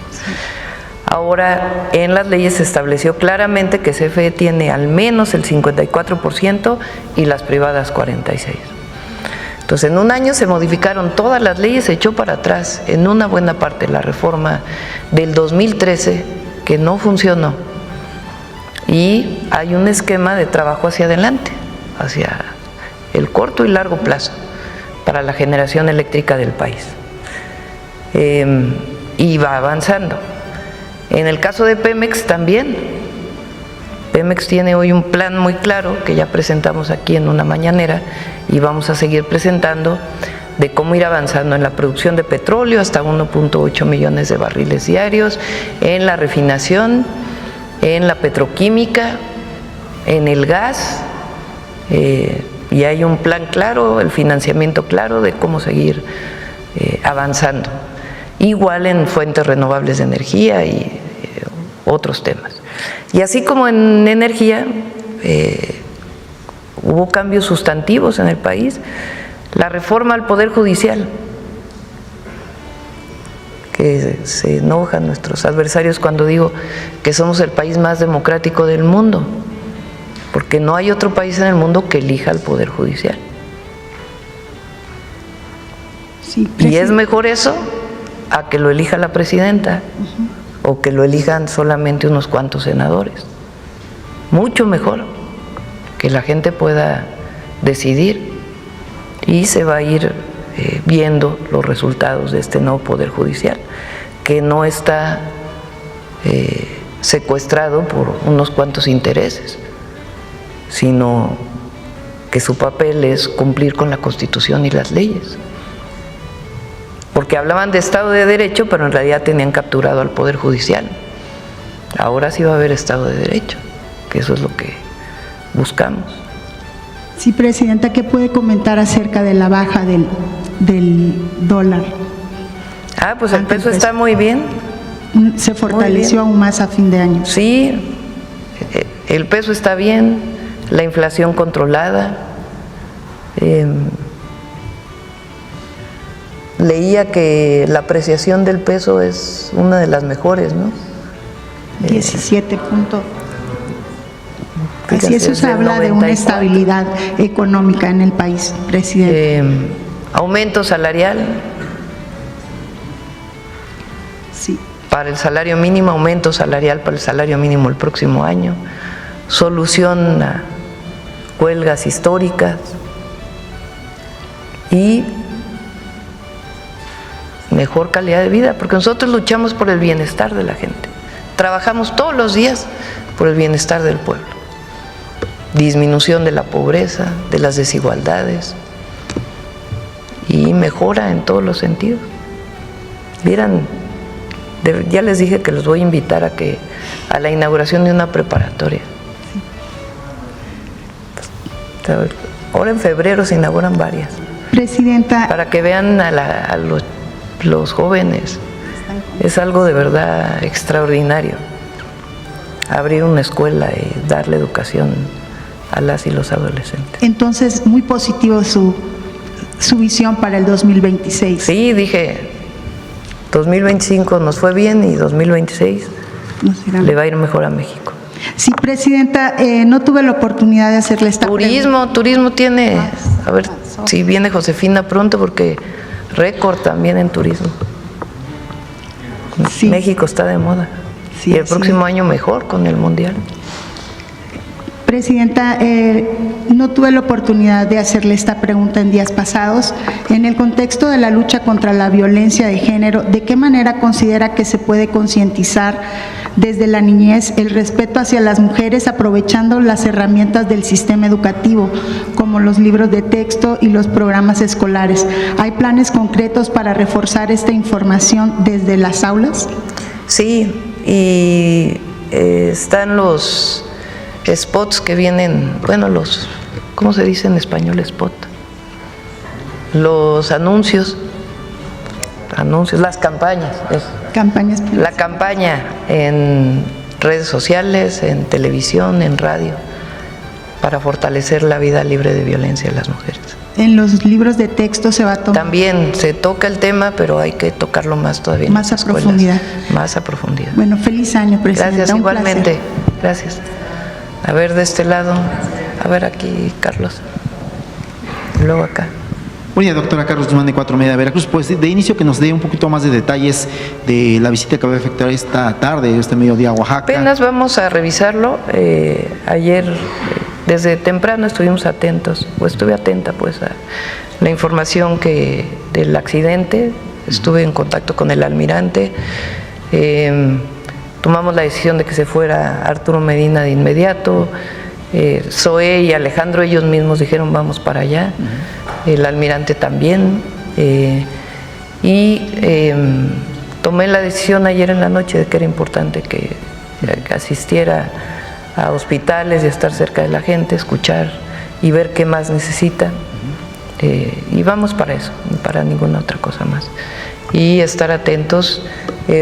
Ahora, en las leyes se estableció claramente que CFE tiene al menos el 54% y las privadas 46%. Entonces, en un año se modificaron todas las leyes, se echó para atrás en una buena parte la reforma del 2013 que no funcionó, y hay un esquema de trabajo hacia adelante, hacia el corto y largo plazo para la generación eléctrica del país, y va avanzando. En el caso de Pemex también, Pemex tiene hoy un plan muy claro que ya presentamos aquí en una mañanera y vamos a seguir presentando, de cómo ir avanzando en la producción de petróleo hasta 1.8 millones de barriles diarios, en la refinación, en la petroquímica, en el gas, y hay un plan claro, el financiamiento claro de cómo seguir avanzando. Igual en fuentes renovables de energía y otros temas. Y así como en energía hubo cambios sustantivos en el país, la reforma al Poder Judicial, que se enojan nuestros adversarios cuando digo que somos el país más democrático del mundo, porque no hay otro país en el mundo que elija al Poder Judicial.
Sí,
y es mejor eso a que lo elija la presidenta, o que lo elijan solamente unos cuantos senadores. Mucho mejor que la gente pueda decidir, y se va a ir viendo los resultados de este nuevo Poder Judicial, que no está secuestrado por unos cuantos intereses, sino que su papel es cumplir con la Constitución y las leyes. Porque hablaban de Estado de Derecho, pero en realidad tenían capturado al Poder Judicial. Ahora sí va a haber Estado de Derecho, que eso es lo que buscamos.
Sí, Presidenta, ¿qué puede comentar acerca de la baja del dólar?
Pues el peso está muy bien.
Se fortaleció aún más a fin de año.
Sí, el peso está bien, la inflación controlada. Leía que la apreciación del peso es una de las mejores, ¿no?
17 puntos. Así eso se habla de una estabilidad económica en el país, presidente.
Aumento salarial.
Sí.
Para el salario mínimo, aumento salarial para el salario mínimo el próximo año. Solución a huelgas históricas. Y mejor calidad de vida, porque nosotros luchamos por el bienestar de la gente. Trabajamos todos los días por el bienestar del pueblo. Disminución de la pobreza, de las desigualdades, y mejora en todos los sentidos. Vieran, ya les dije que los voy a invitar a la inauguración de una preparatoria. Ahora en febrero se inauguran varias.
Presidenta.
Para que vean a los jóvenes es algo de verdad extraordinario. Abrir una escuela y darle educación a las y los adolescentes.
Entonces, muy positivo su visión para el 2026.
Sí, dije, 2025 nos fue bien y 2026 le va a ir mejor a México.
Sí, Presidenta, no tuve la oportunidad de hacerle esta pregunta.
Turismo tiene, a ver si viene Josefina pronto, porque récord también en turismo.
Sí.
México está de moda.
Sí,
y el
así
próximo
es.
año mejor con el Mundial.
Presidenta, no tuve la oportunidad de hacerle esta pregunta en días pasados. En el contexto de la lucha contra la violencia de género, ¿de qué manera considera que se puede concientizar desde la niñez el respeto hacia las mujeres, aprovechando las herramientas del sistema educativo, como los libros de texto y los programas escolares? ¿Hay planes concretos para reforzar esta información desde las aulas?
Sí, y están los spots que vienen, bueno, ¿cómo se dice en español spot? Los anuncios, las campañas.
Campañas.
La campaña en redes sociales, en televisión, en radio, para fortalecer la vida libre de violencia de las mujeres.
En los libros de texto se va a tomar.
También se toca el tema, pero hay que tocarlo más todavía.
Más
en las
a profundidad.
escuelas. Más a profundidad.
Bueno, feliz año, Presidenta.
Gracias,
Un
igualmente.
placer.
Gracias. A ver, de este lado. A ver, aquí, Carlos. Y luego acá.
Buen día, doctora Carlos Guzmán de 4 Media Veracruz. Pues de inicio que nos dé un poquito más de detalles de la visita que va a efectuar esta tarde, este mediodía a Oaxaca.
Apenas vamos a revisarlo. Ayer, desde temprano estuvimos atentos, o estuve atenta pues a la información del accidente. Estuve en contacto con el almirante. Tomamos la decisión de que se fuera Arturo Medina de inmediato. Zoé y Alejandro, ellos mismos dijeron vamos para allá. El almirante también. Tomé la decisión ayer en la noche de que era importante que asistiera a hospitales y estar cerca de la gente, escuchar y ver qué más necesita. Y vamos para eso, para ninguna otra cosa más. Y estar atentos.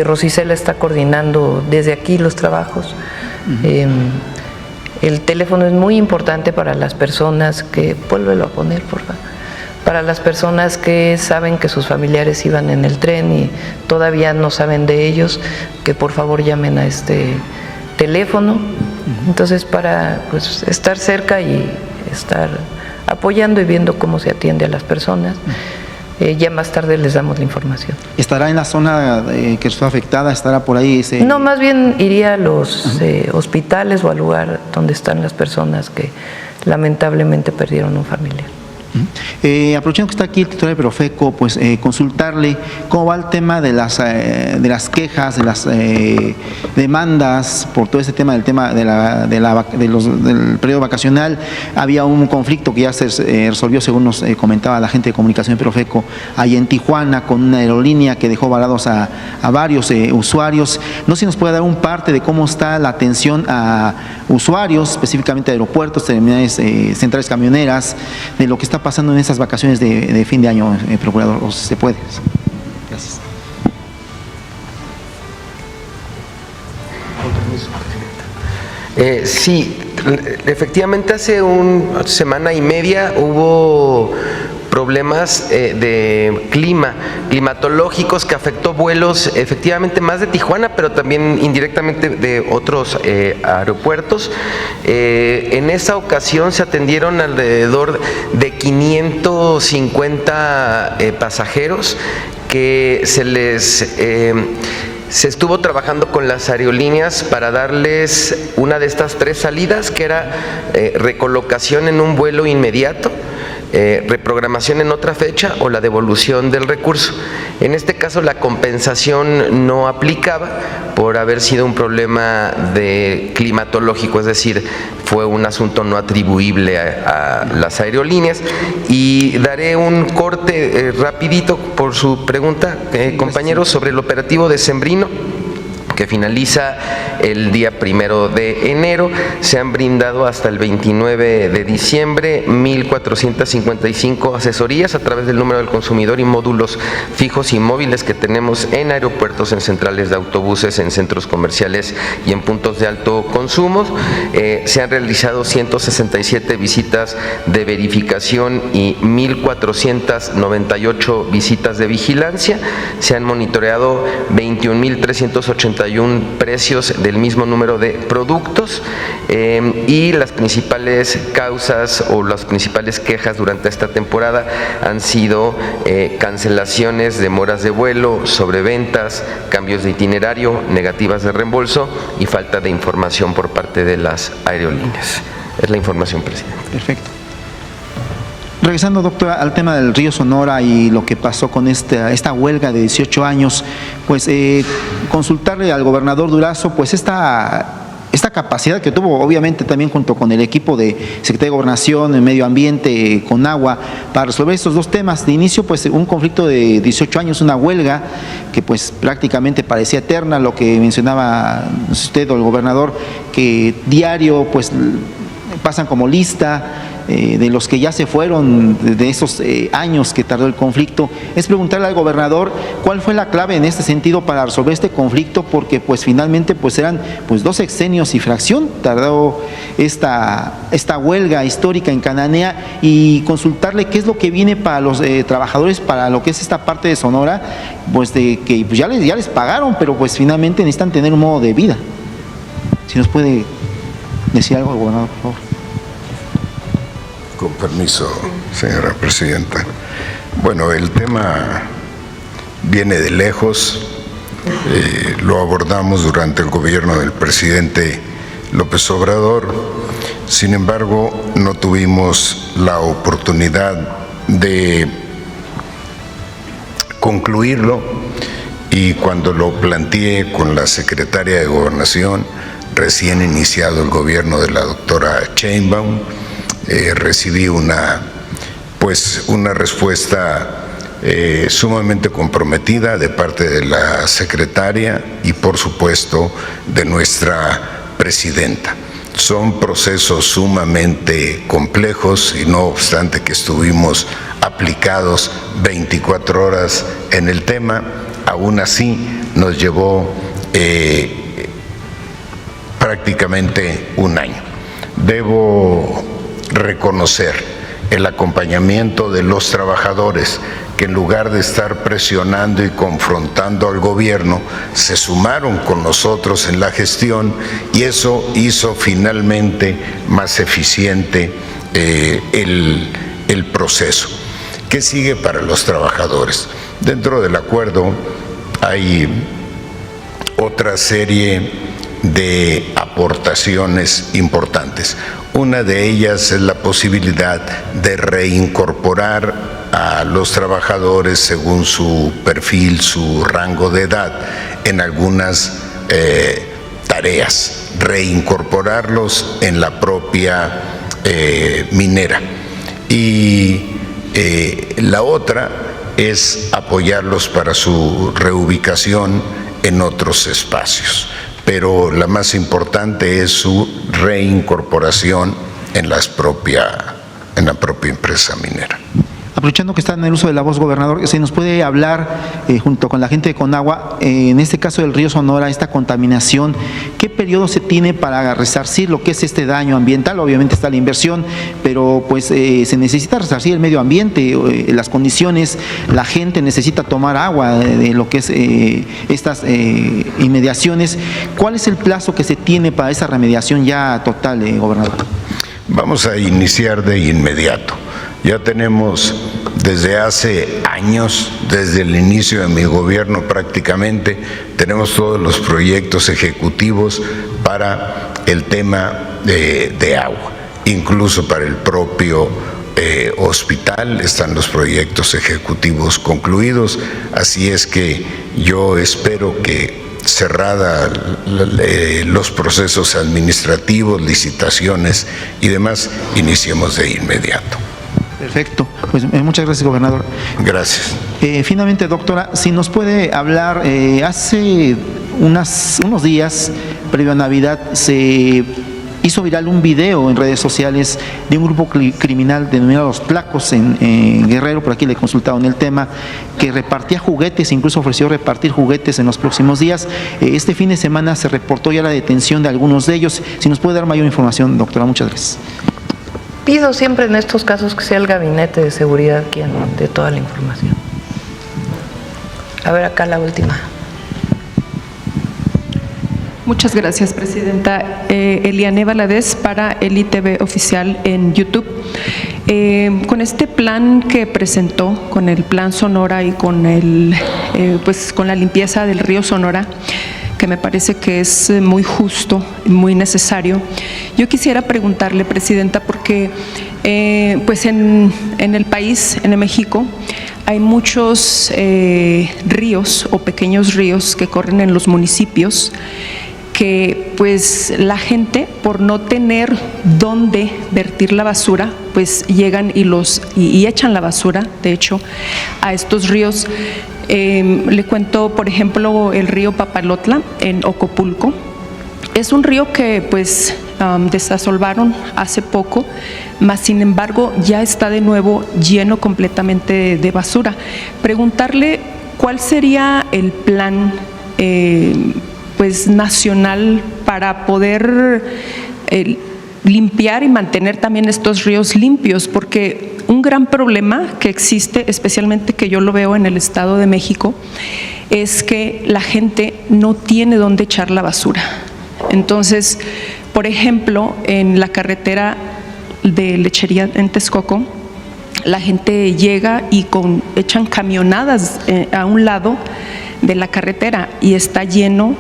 Rosicela está coordinando desde aquí los trabajos. El teléfono es muy importante para las personas que, vuélvelo a poner, por favor, para las personas que saben que sus familiares iban en el tren y todavía no saben de ellos, que por favor llamen a este teléfono. Entonces, para pues, estar cerca y estar apoyando y viendo cómo se atiende a las personas. Ya más tarde les damos la información.
¿Estará en la zona que está afectada? ¿Estará por ahí?
No, más bien iría a los hospitales o al lugar donde están las personas que lamentablemente perdieron un familiar.
Aprovechando que está aquí el titular de Profeco, pues consultarle cómo va el tema de las quejas, de las demandas por todo este tema del periodo vacacional. Había un conflicto que ya se resolvió, según nos comentaba la gente de comunicación de Profeco, ahí en Tijuana, con una aerolínea que dejó varados a varios usuarios. No sé si nos puede dar un parte de cómo está la atención a usuarios, específicamente de aeropuertos, terminales, centrales camioneras, de lo que está pasando en estas vacaciones de fin de año, procurador, o si se puede. Gracias.
Sí, efectivamente hace una semana y media hubo problemas de climatológicos que afectó vuelos efectivamente más de Tijuana, pero también indirectamente de otros aeropuertos. En esa ocasión se atendieron alrededor de 550 pasajeros que se estuvo trabajando con las aerolíneas para darles una de estas 3 salidas, que era recolocación en un vuelo inmediato, reprogramación en otra fecha o la devolución del recurso. En este caso la compensación no aplicaba por haber sido un problema climatológico, es decir, fue un asunto no atribuible a las aerolíneas. Y daré un corte rapidito por su pregunta, compañeros, sobre el operativo decembrino que finaliza el día 1 de enero. Se han brindado hasta el 29 de diciembre 1,455 asesorías a través del número del consumidor y módulos fijos y móviles que tenemos en aeropuertos, en centrales de autobuses, en centros comerciales y en puntos de alto consumo. Se han realizado 167 visitas de verificación y 1,498 visitas de vigilancia. Se han monitoreado 21,381 precios del mismo número de productos y las principales causas o las principales quejas durante esta temporada han sido cancelaciones, demoras de vuelo, sobreventas, cambios de itinerario, negativas de reembolso y falta de información por parte de las aerolíneas. Es la información, presidente.
Perfecto. Regresando, doctora, al tema del Río Sonora y lo que pasó con esta huelga de 18 años, pues consultarle al gobernador Durazo, pues esta capacidad que tuvo, obviamente también junto con el equipo de Secretaría de Gobernación, Medio Ambiente, con agua, para resolver estos dos temas. De inicio, pues un conflicto de 18 años, una huelga que pues prácticamente parecía eterna, lo que mencionaba usted o el gobernador, que diario pues pasan como lista de los que ya se fueron, de esos años que tardó el conflicto. Es preguntarle al gobernador cuál fue la clave en este sentido para resolver este conflicto, porque pues finalmente pues eran pues 2 sexenios y fracción tardó esta huelga histórica en Cananea, y consultarle qué es lo que viene para los trabajadores, para lo que es esta parte de Sonora, pues de que pues ya les pagaron, pero pues finalmente necesitan tener un modo de vida. Si nos puede decir algo, gobernador, por favor.
Con permiso, señora presidenta. Bueno, el tema viene de lejos, lo abordamos durante el gobierno del presidente López Obrador. Sin embargo, no tuvimos la oportunidad de concluirlo, y cuando lo planteé con la secretaria de Gobernación, recién iniciado el gobierno de la doctora Sheinbaum, recibí una respuesta sumamente comprometida de parte de la secretaria y por supuesto de nuestra presidenta. Son procesos sumamente complejos y no obstante que estuvimos aplicados 24 horas en el tema, aún así nos llevó prácticamente un año. Debo reconocer el acompañamiento de los trabajadores que en lugar de estar presionando y confrontando al gobierno, se sumaron con nosotros en la gestión, y eso hizo finalmente más eficiente el proceso. ¿Qué sigue para los trabajadores? Dentro del acuerdo hay otra serie de aportaciones importantes. Una de ellas es la posibilidad de reincorporar a los trabajadores según su perfil, su rango de edad, en algunas tareas, reincorporarlos en la propia minera. Y la otra es apoyarlos para su reubicación en otros espacios. Pero la más importante es su reincorporación en la propia empresa minera.
Aprovechando que está en el uso de la voz, gobernador, ¿se nos puede hablar, junto con la gente de Conagua, en este caso del río Sonora, esta contaminación, qué periodo se tiene para resarcir lo que es este daño ambiental? Obviamente está la inversión, pero pues se necesita resarcir el medio ambiente, las condiciones, la gente necesita tomar agua de lo que es estas inmediaciones. ¿Cuál es el plazo que se tiene para esa remediación ya total, gobernador?
Vamos a iniciar de inmediato. Ya tenemos desde hace años, desde el inicio de mi gobierno prácticamente, tenemos todos los proyectos ejecutivos para el tema de agua. Incluso para el propio hospital están los proyectos ejecutivos concluidos, así es que yo espero que cerrada los procesos administrativos, licitaciones y demás, iniciemos de inmediato.
Perfecto, pues muchas gracias, gobernador.
Gracias.
Finalmente, doctora, si nos puede hablar, hace unos días previo a Navidad, se hizo viral un video en redes sociales de un grupo criminal denominado Los Tlacos en Guerrero, por aquí le he consultado en el tema, que repartía juguetes, incluso ofreció repartir juguetes en los próximos días. Este fin de semana se reportó ya la detención de algunos de ellos. Si nos puede dar mayor información, doctora, muchas gracias.
Pido siempre en estos casos que sea el Gabinete de Seguridad quien dé toda la información. A ver, acá la última.
Muchas gracias, Presidenta. Eliane Valadez para el ITV Oficial en YouTube. Con este plan que presentó, con el Plan Sonora y con con la limpieza del río Sonora, que me parece que es muy justo y muy necesario, yo quisiera preguntarle, Presidenta, porque pues en el país, en México, hay muchos ríos o pequeños ríos que corren en los municipios, que pues la gente, por no tener dónde vertir la basura, pues llegan y echan la basura, de hecho, a estos ríos. Le cuento, por ejemplo, el río Papalotla en Ocopulco. Es un río que pues desasolvaron hace poco, mas sin embargo ya está de nuevo lleno completamente de basura. Preguntarle cuál sería el plan pues nacional para poder limpiar y mantener también estos ríos limpios, porque un gran problema que existe, especialmente que yo lo veo en el Estado de México, es que la gente no tiene dónde echar la basura. Entonces, por ejemplo, en la carretera de Lechería en Texcoco, la gente llega y echan camionadas a un lado de la carretera y está lleno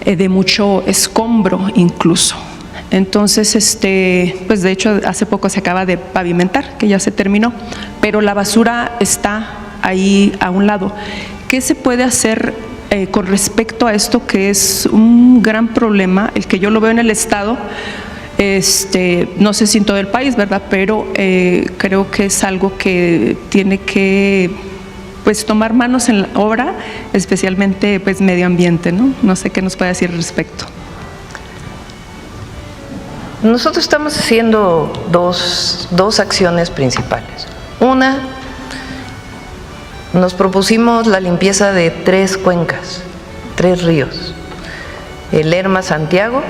de mucho escombro incluso. Entonces, pues de hecho hace poco se acaba de pavimentar, que ya se terminó, pero la basura está ahí a un lado. ¿Qué se puede hacer con respecto a esto, que es un gran problema, el que yo lo veo en el Estado? No sé si en todo el país, ¿verdad? Pero creo que es algo que tiene que pues tomar manos en la obra, especialmente pues medio ambiente, ¿no? No sé qué nos puede decir al respecto.
Nosotros estamos haciendo dos acciones principales. Una, nos propusimos la limpieza de 3 cuencas, 3 ríos. El Lerma Santiago,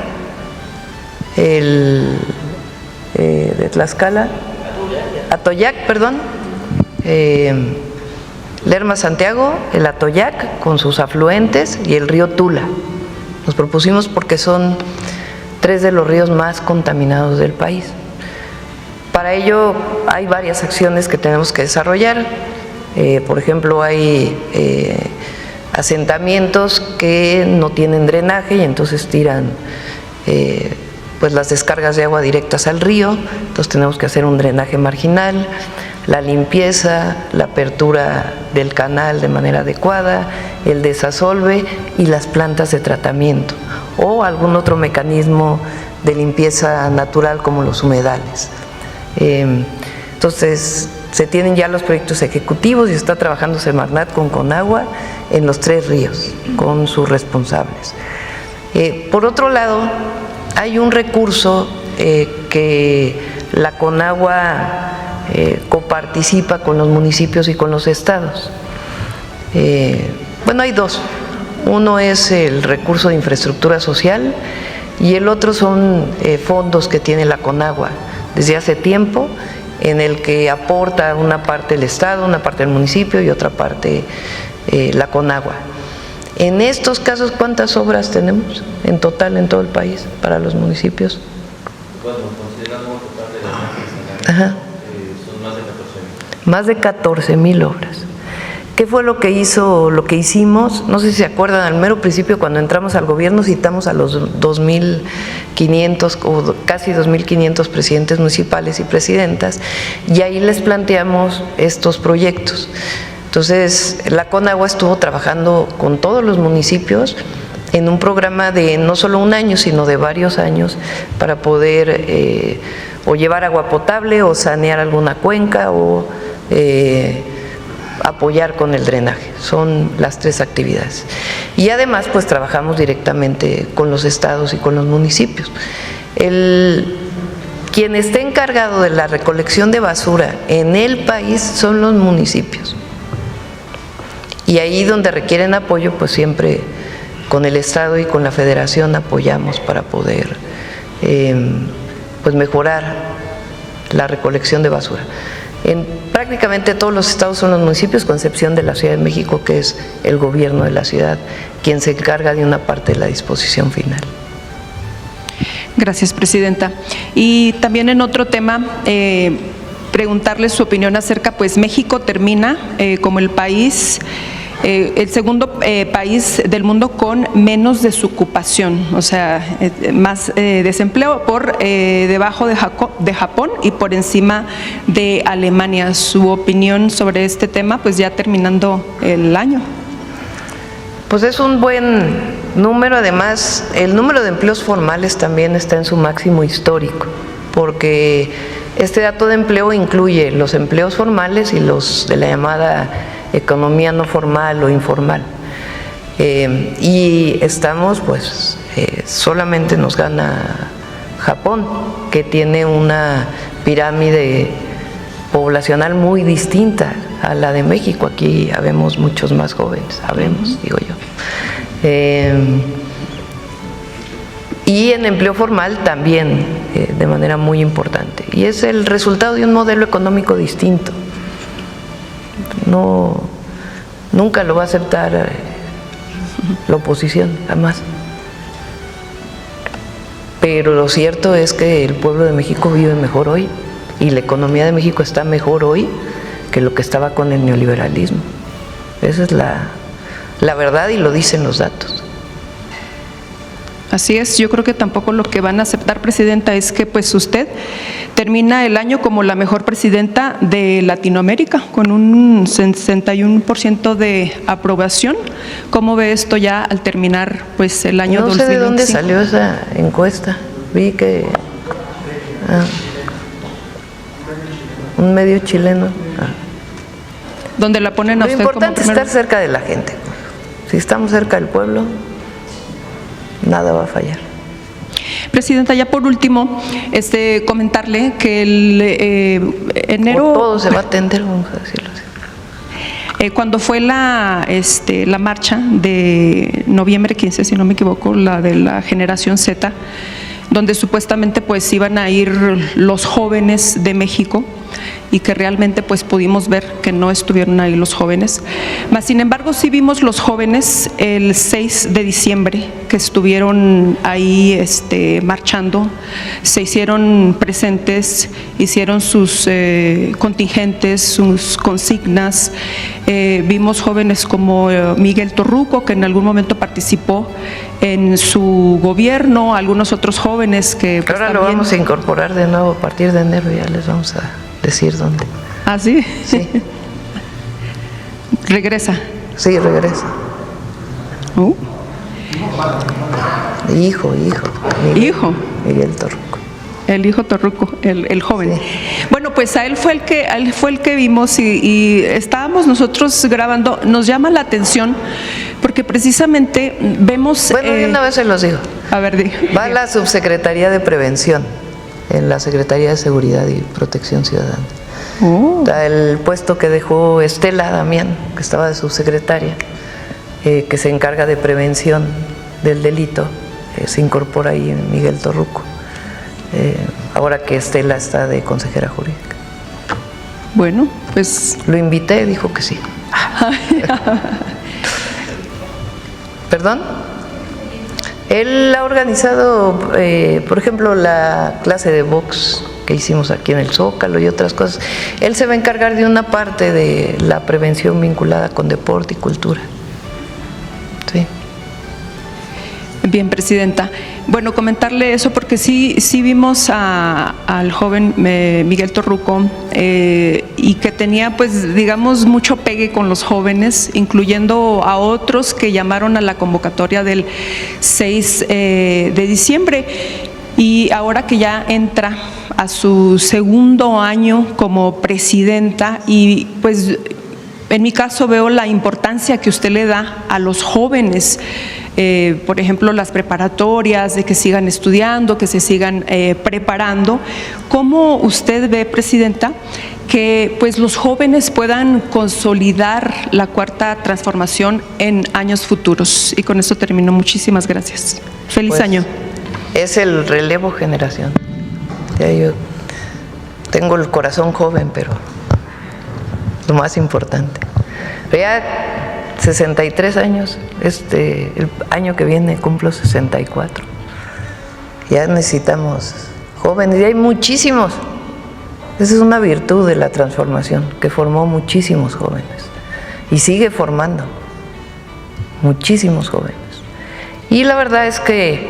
el de Tlaxcala, Atoyac, perdón, Lerma Santiago, el Atoyac con sus afluentes y el río Tula. Nos propusimos porque son 3 de los ríos más contaminados del país. Para ello hay varias acciones que tenemos que desarrollar. Por ejemplo, hay asentamientos que no tienen drenaje y entonces tiran pues las descargas de agua directas al río, entonces tenemos que hacer un drenaje marginal, la limpieza, la apertura del canal de manera adecuada, el desasolve y las plantas de tratamiento o algún otro mecanismo de limpieza natural como los humedales. Entonces se tienen ya los proyectos ejecutivos y está trabajando Semarnat con Conagua en los 3 ríos con sus responsables. Por otro lado, hay un recurso que la Conagua coparticipa con los municipios y con los estados. Bueno, hay 2. Uno es el recurso de infraestructura social y el otro son fondos que tiene la Conagua desde hace tiempo, en el que aporta una parte el Estado, una parte el municipio y otra parte la Conagua. En estos casos, ¿cuántas obras tenemos en total en todo el país para los municipios?
Bueno, considerando un total de
Ajá.
Son más de 14.000.
Más de 14.000 obras. ¿Qué fue lo que hicimos? No sé si se acuerdan, al mero principio cuando entramos al gobierno citamos a los 2.500 o casi 2.500 presidentes municipales y presidentas y ahí les planteamos estos proyectos. Entonces, la Conagua estuvo trabajando con todos los municipios en un programa de no solo un año, sino de varios años para poder o llevar agua potable o sanear alguna cuenca o apoyar con el drenaje. Son las 3 actividades. Y además, pues trabajamos directamente con los estados y con los municipios. Quien esté encargado de la recolección de basura en el país son los municipios. Y ahí donde requieren apoyo, pues siempre con el Estado y con la Federación apoyamos para poder pues mejorar la recolección de basura. En prácticamente todos los estados son los municipios, con excepción de la Ciudad de México, que es el gobierno de la ciudad quien se encarga de una parte de la disposición final.
Gracias, Presidenta. Y también en otro tema, preguntarle su opinión acerca, pues México termina como el país, el segundo país del mundo con menos desocupación, o sea, más desempleo, por debajo de Japón y por encima de Alemania. Su opinión sobre este tema, pues ya terminando el año.
Pues es un buen número. Además, el número de empleos formales también está en su máximo histórico, porque este dato de empleo incluye los empleos formales y los de la llamada economía no formal o informal. Y estamos, pues, solamente nos gana Japón, que tiene una pirámide poblacional muy distinta a la de México. Aquí habemos muchos más jóvenes, digo yo. Y en empleo formal también, de manera muy importante. Y es el resultado de un modelo económico distinto. Nunca lo va a aceptar la oposición, jamás. Pero lo cierto es que el pueblo de México vive mejor hoy y la economía de México está mejor hoy que lo que estaba con el neoliberalismo. Esa es la verdad y lo dicen los datos.
Así es, yo creo que tampoco lo que van a aceptar, Presidenta, es que pues usted termina el año como la mejor presidenta de Latinoamérica, con un 61% de aprobación. ¿Cómo ve esto ya al terminar pues el año 2025?
No sé de dónde salió esa encuesta, vi que un medio chileno.
Donde la ponen a
lo
usted
importante
como
es estar cerca de la gente. Si estamos cerca del pueblo, nada va a fallar.
Presidenta, ya por último, comentarle que el enero…
O todo se va a atender, vamos a decirlo así.
Cuando fue la marcha de noviembre 15, si no me equivoco, la de la generación Z, donde supuestamente pues iban a ir los jóvenes de México, y que realmente pues pudimos ver que no estuvieron ahí los jóvenes. Mas sin embargo sí vimos los jóvenes el 6 de diciembre que estuvieron ahí marchando, se hicieron presentes, hicieron sus contingentes, sus consignas. Vimos jóvenes como Miguel Torruco, que en algún momento participó en su gobierno, algunos otros jóvenes que… Pues,
ahora
también…
lo vamos a incorporar de nuevo a partir de enero, ya les vamos a decir dónde.
¿Ah, sí?
Sí.
¿Regresa?
Sí, regresa. Hijo. Miguel Torruco.
El hijo Torruco, el joven.
Sí.
Bueno, pues a él fue el que vimos y estábamos nosotros grabando. Nos llama la atención porque precisamente vemos…
Bueno, de una vez se los digo.
A ver,
va a la Subsecretaría de Prevención, en la Secretaría de Seguridad y Protección Ciudadana. Está el puesto que dejó Estela Damián, que estaba de subsecretaria, que se encarga de prevención del delito, se incorpora ahí Miguel Torruco, ahora que Estela está de consejera jurídica.
Bueno, pues…
Lo invité, dijo que sí. ¿Perdón? Él ha organizado, por ejemplo, la clase de box que hicimos aquí en el Zócalo y otras cosas. Él se va a encargar de una parte de la prevención vinculada con deporte y cultura. Sí.
Bien, Presidenta. Bueno, comentarle eso porque sí vimos al joven Miguel Torruco y que tenía, pues, digamos, mucho pegue con los jóvenes, incluyendo a otros que llamaron a la convocatoria del 6 de diciembre. Y ahora que ya entra a su segundo año como presidenta y pues En mi caso veo la importancia que usted le da a los jóvenes, por ejemplo, las preparatorias, de que sigan estudiando, que se sigan preparando. ¿Cómo usted ve, Presidenta, que pues los jóvenes puedan consolidar la cuarta transformación en años futuros? Y con esto termino. Muchísimas gracias. Feliz año.
Es el relevo generación. Ya yo tengo el corazón joven, pero lo más importante. Ya 63 años, el año que viene cumplo 64. Ya necesitamos jóvenes, y hay muchísimos. Esa es una virtud de la transformación, que formó muchísimos jóvenes y sigue formando muchísimos jóvenes. Y la verdad es que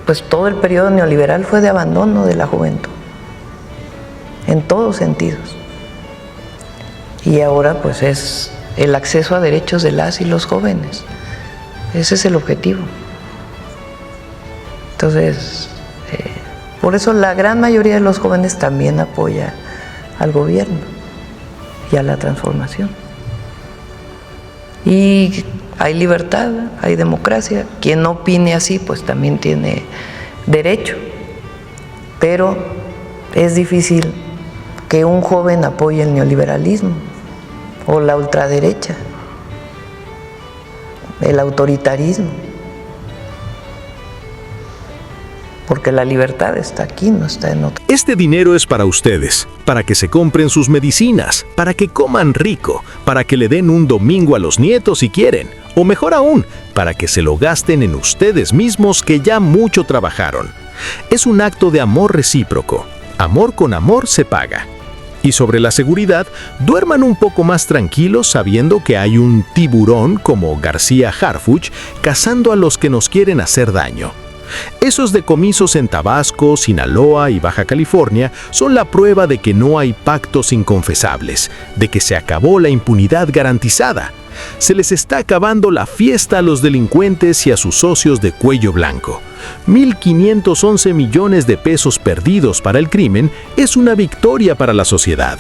pues todo el periodo neoliberal fue de abandono de la juventud, en todos sentidos. Y ahora pues es el acceso a derechos de las y los jóvenes. Ese es el objetivo. Entonces, por eso la gran mayoría de los jóvenes también apoya al gobierno y a la transformación. Y hay libertad, hay democracia. Quien no opine así, pues también tiene derecho. Pero es difícil que un joven apoye el neoliberalismo o la ultraderecha, el autoritarismo. Porque la libertad está aquí, no está en otro.
Este dinero es para ustedes, para que se compren sus medicinas, para que coman rico, para que le den un domingo a los nietos si quieren, o mejor aún, para que se lo gasten en ustedes mismos que ya mucho trabajaron. Es un acto de amor recíproco. Amor con amor se paga. Y sobre la seguridad, duerman un poco más tranquilos sabiendo que hay un tiburón como García Harfuch cazando a los que nos quieren hacer daño. Esos decomisos en Tabasco, Sinaloa y Baja California son la prueba de que no hay pactos inconfesables, de que se acabó la impunidad garantizada. Se les está acabando la fiesta a los delincuentes y a sus socios de cuello blanco. 1.511 millones de pesos perdidos para el crimen es una victoria para la sociedad.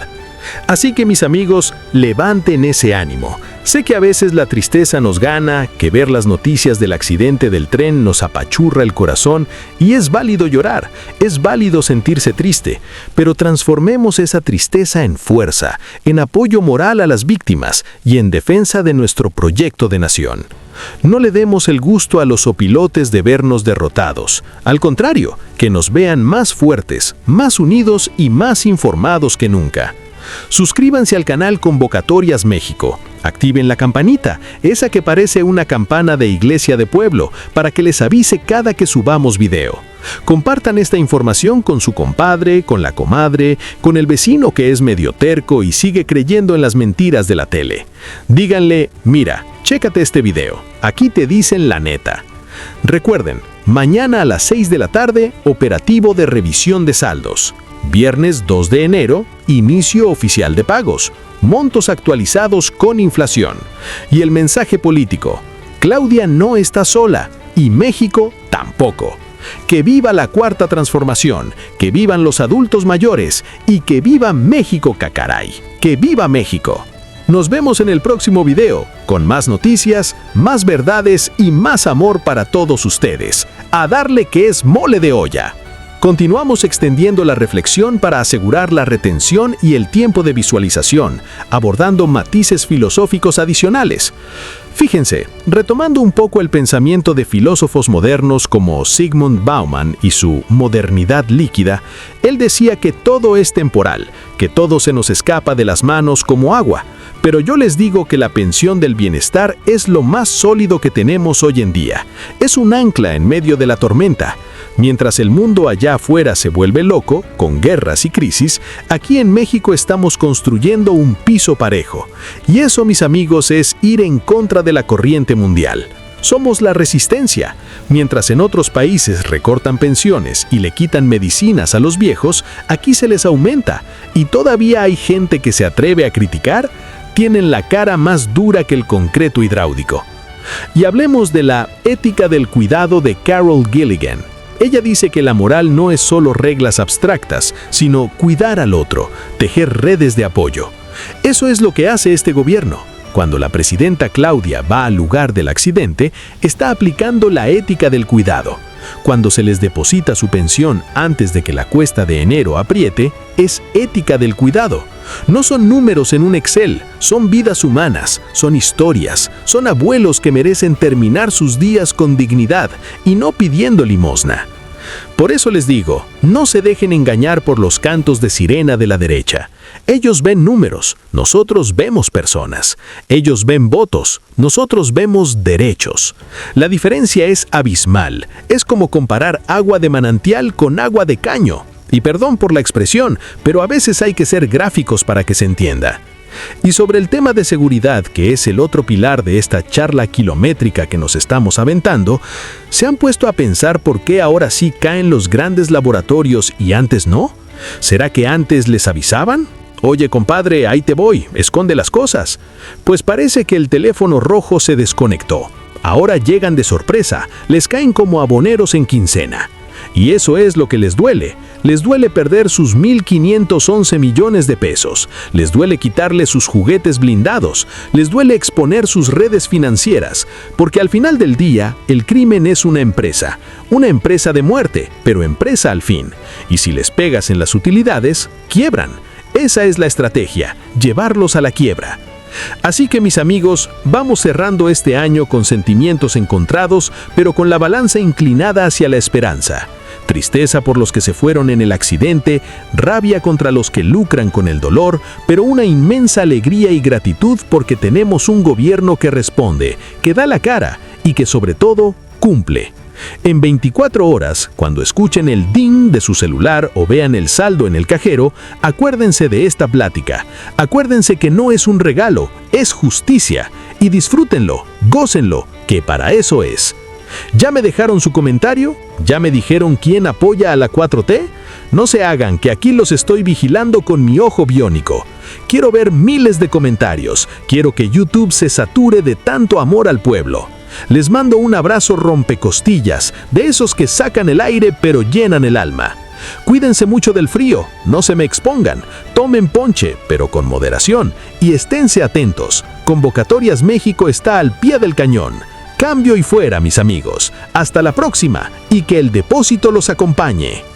Así que mis amigos, levanten ese ánimo. Sé que a veces la tristeza nos gana, que ver las noticias del accidente del tren nos apachurra el corazón y es válido llorar, es válido sentirse triste, pero transformemos esa tristeza en fuerza, en apoyo moral a las víctimas y en defensa de nuestro proyecto de nación. No le demos el gusto a los opilotes de vernos derrotados. Al contrario, que nos vean más fuertes, más unidos y más informados que nunca. Suscríbanse al canal Convocatorias México. Activen la campanita, esa que parece una campana de iglesia de pueblo, para que les avise cada que subamos video. Compartan esta información con su compadre, con la comadre, con el vecino que es medio terco y sigue creyendo en las mentiras de la tele. Díganle, mira, chécate este video, aquí te dicen la neta. Recuerden, mañana a las 6 de la tarde, operativo de revisión de saldos. Viernes 2 de enero, inicio oficial de pagos, montos actualizados con inflación. Y el mensaje político, Claudia no está sola y México tampoco. Que viva la cuarta transformación, que vivan los adultos mayores y que viva México, cacaray. ¡Que viva México! Nos vemos en el próximo video, con más noticias, más verdades y más amor para todos ustedes. A darle que es mole de olla. Continuamos extendiendo la reflexión para asegurar la retención y el tiempo de visualización, abordando matices filosóficos adicionales. Fíjense, retomando un poco el pensamiento de filósofos modernos como Zygmunt Bauman y su modernidad líquida, él decía que todo es temporal, que todo se nos escapa de las manos como agua. Pero yo les digo que la pensión del bienestar es lo más sólido que tenemos hoy en día. Es un ancla en medio de la tormenta. Mientras el mundo allá afuera se vuelve loco, con guerras y crisis, aquí en México estamos construyendo un piso parejo. Y eso, mis amigos, es ir en contra de la corriente mundial. Somos la resistencia. Mientras en otros países recortan pensiones y le quitan medicinas a los viejos, aquí se les aumenta. Y todavía hay gente que se atreve a criticar. Tienen la cara más dura que el concreto hidráulico. Y hablemos de la ética del cuidado de Carol Gilligan. Ella dice que la moral no es solo reglas abstractas, sino cuidar al otro, tejer redes de apoyo. Eso es lo que hace este gobierno. Cuando la presidenta Claudia va al lugar del accidente, está aplicando la ética del cuidado. Cuando se les deposita su pensión antes de que la cuesta de enero apriete, es ética del cuidado. No son números en un Excel, son vidas humanas, son historias, son abuelos que merecen terminar sus días con dignidad y no pidiendo limosna. Por eso les digo, no se dejen engañar por los cantos de sirena de la derecha. Ellos ven números, nosotros vemos personas. Ellos ven votos, nosotros vemos derechos. La diferencia es abismal. Es como comparar agua de manantial con agua de caño. Y perdón por la expresión, pero a veces hay que ser gráficos para que se entienda. Y sobre el tema de seguridad, que es el otro pilar de esta charla kilométrica que nos estamos aventando, ¿se han puesto a pensar por qué ahora sí caen los grandes laboratorios y antes no? ¿Será que antes les avisaban? Oye, compadre, ahí te voy, esconde las cosas. Pues parece que el teléfono rojo se desconectó. Ahora llegan de sorpresa, les caen como aboneros en quincena. Y eso es lo que les duele. Les duele perder sus 1.511 millones de pesos. Les duele quitarle sus juguetes blindados. Les duele exponer sus redes financieras. Porque al final del día, el crimen es una empresa. Una empresa de muerte, pero empresa al fin. Y si les pegas en las utilidades, quiebran. Esa es la estrategia, llevarlos a la quiebra. Así que mis amigos, vamos cerrando este año con sentimientos encontrados, pero con la balanza inclinada hacia la esperanza. Tristeza por los que se fueron en el accidente, rabia contra los que lucran con el dolor, pero una inmensa alegría y gratitud porque tenemos un gobierno que responde, que da la cara y que sobre todo cumple. En 24 horas, cuando escuchen el ding de su celular o vean el saldo en el cajero, acuérdense de esta plática. Acuérdense que no es un regalo, es justicia. Y disfrútenlo, gócenlo, que para eso es. ¿Ya me dejaron su comentario? ¿Ya me dijeron quién apoya a la 4T? No se hagan, que aquí los estoy vigilando con mi ojo biónico. Quiero ver miles de comentarios. Quiero que YouTube se sature de tanto amor al pueblo. Les mando un abrazo rompecostillas, de esos que sacan el aire pero llenan el alma. Cuídense mucho del frío, no se me expongan, tomen ponche, pero con moderación, y esténse atentos. Convocatorias México está al pie del cañón. Cambio y fuera, mis amigos. Hasta la próxima, y que el depósito los acompañe.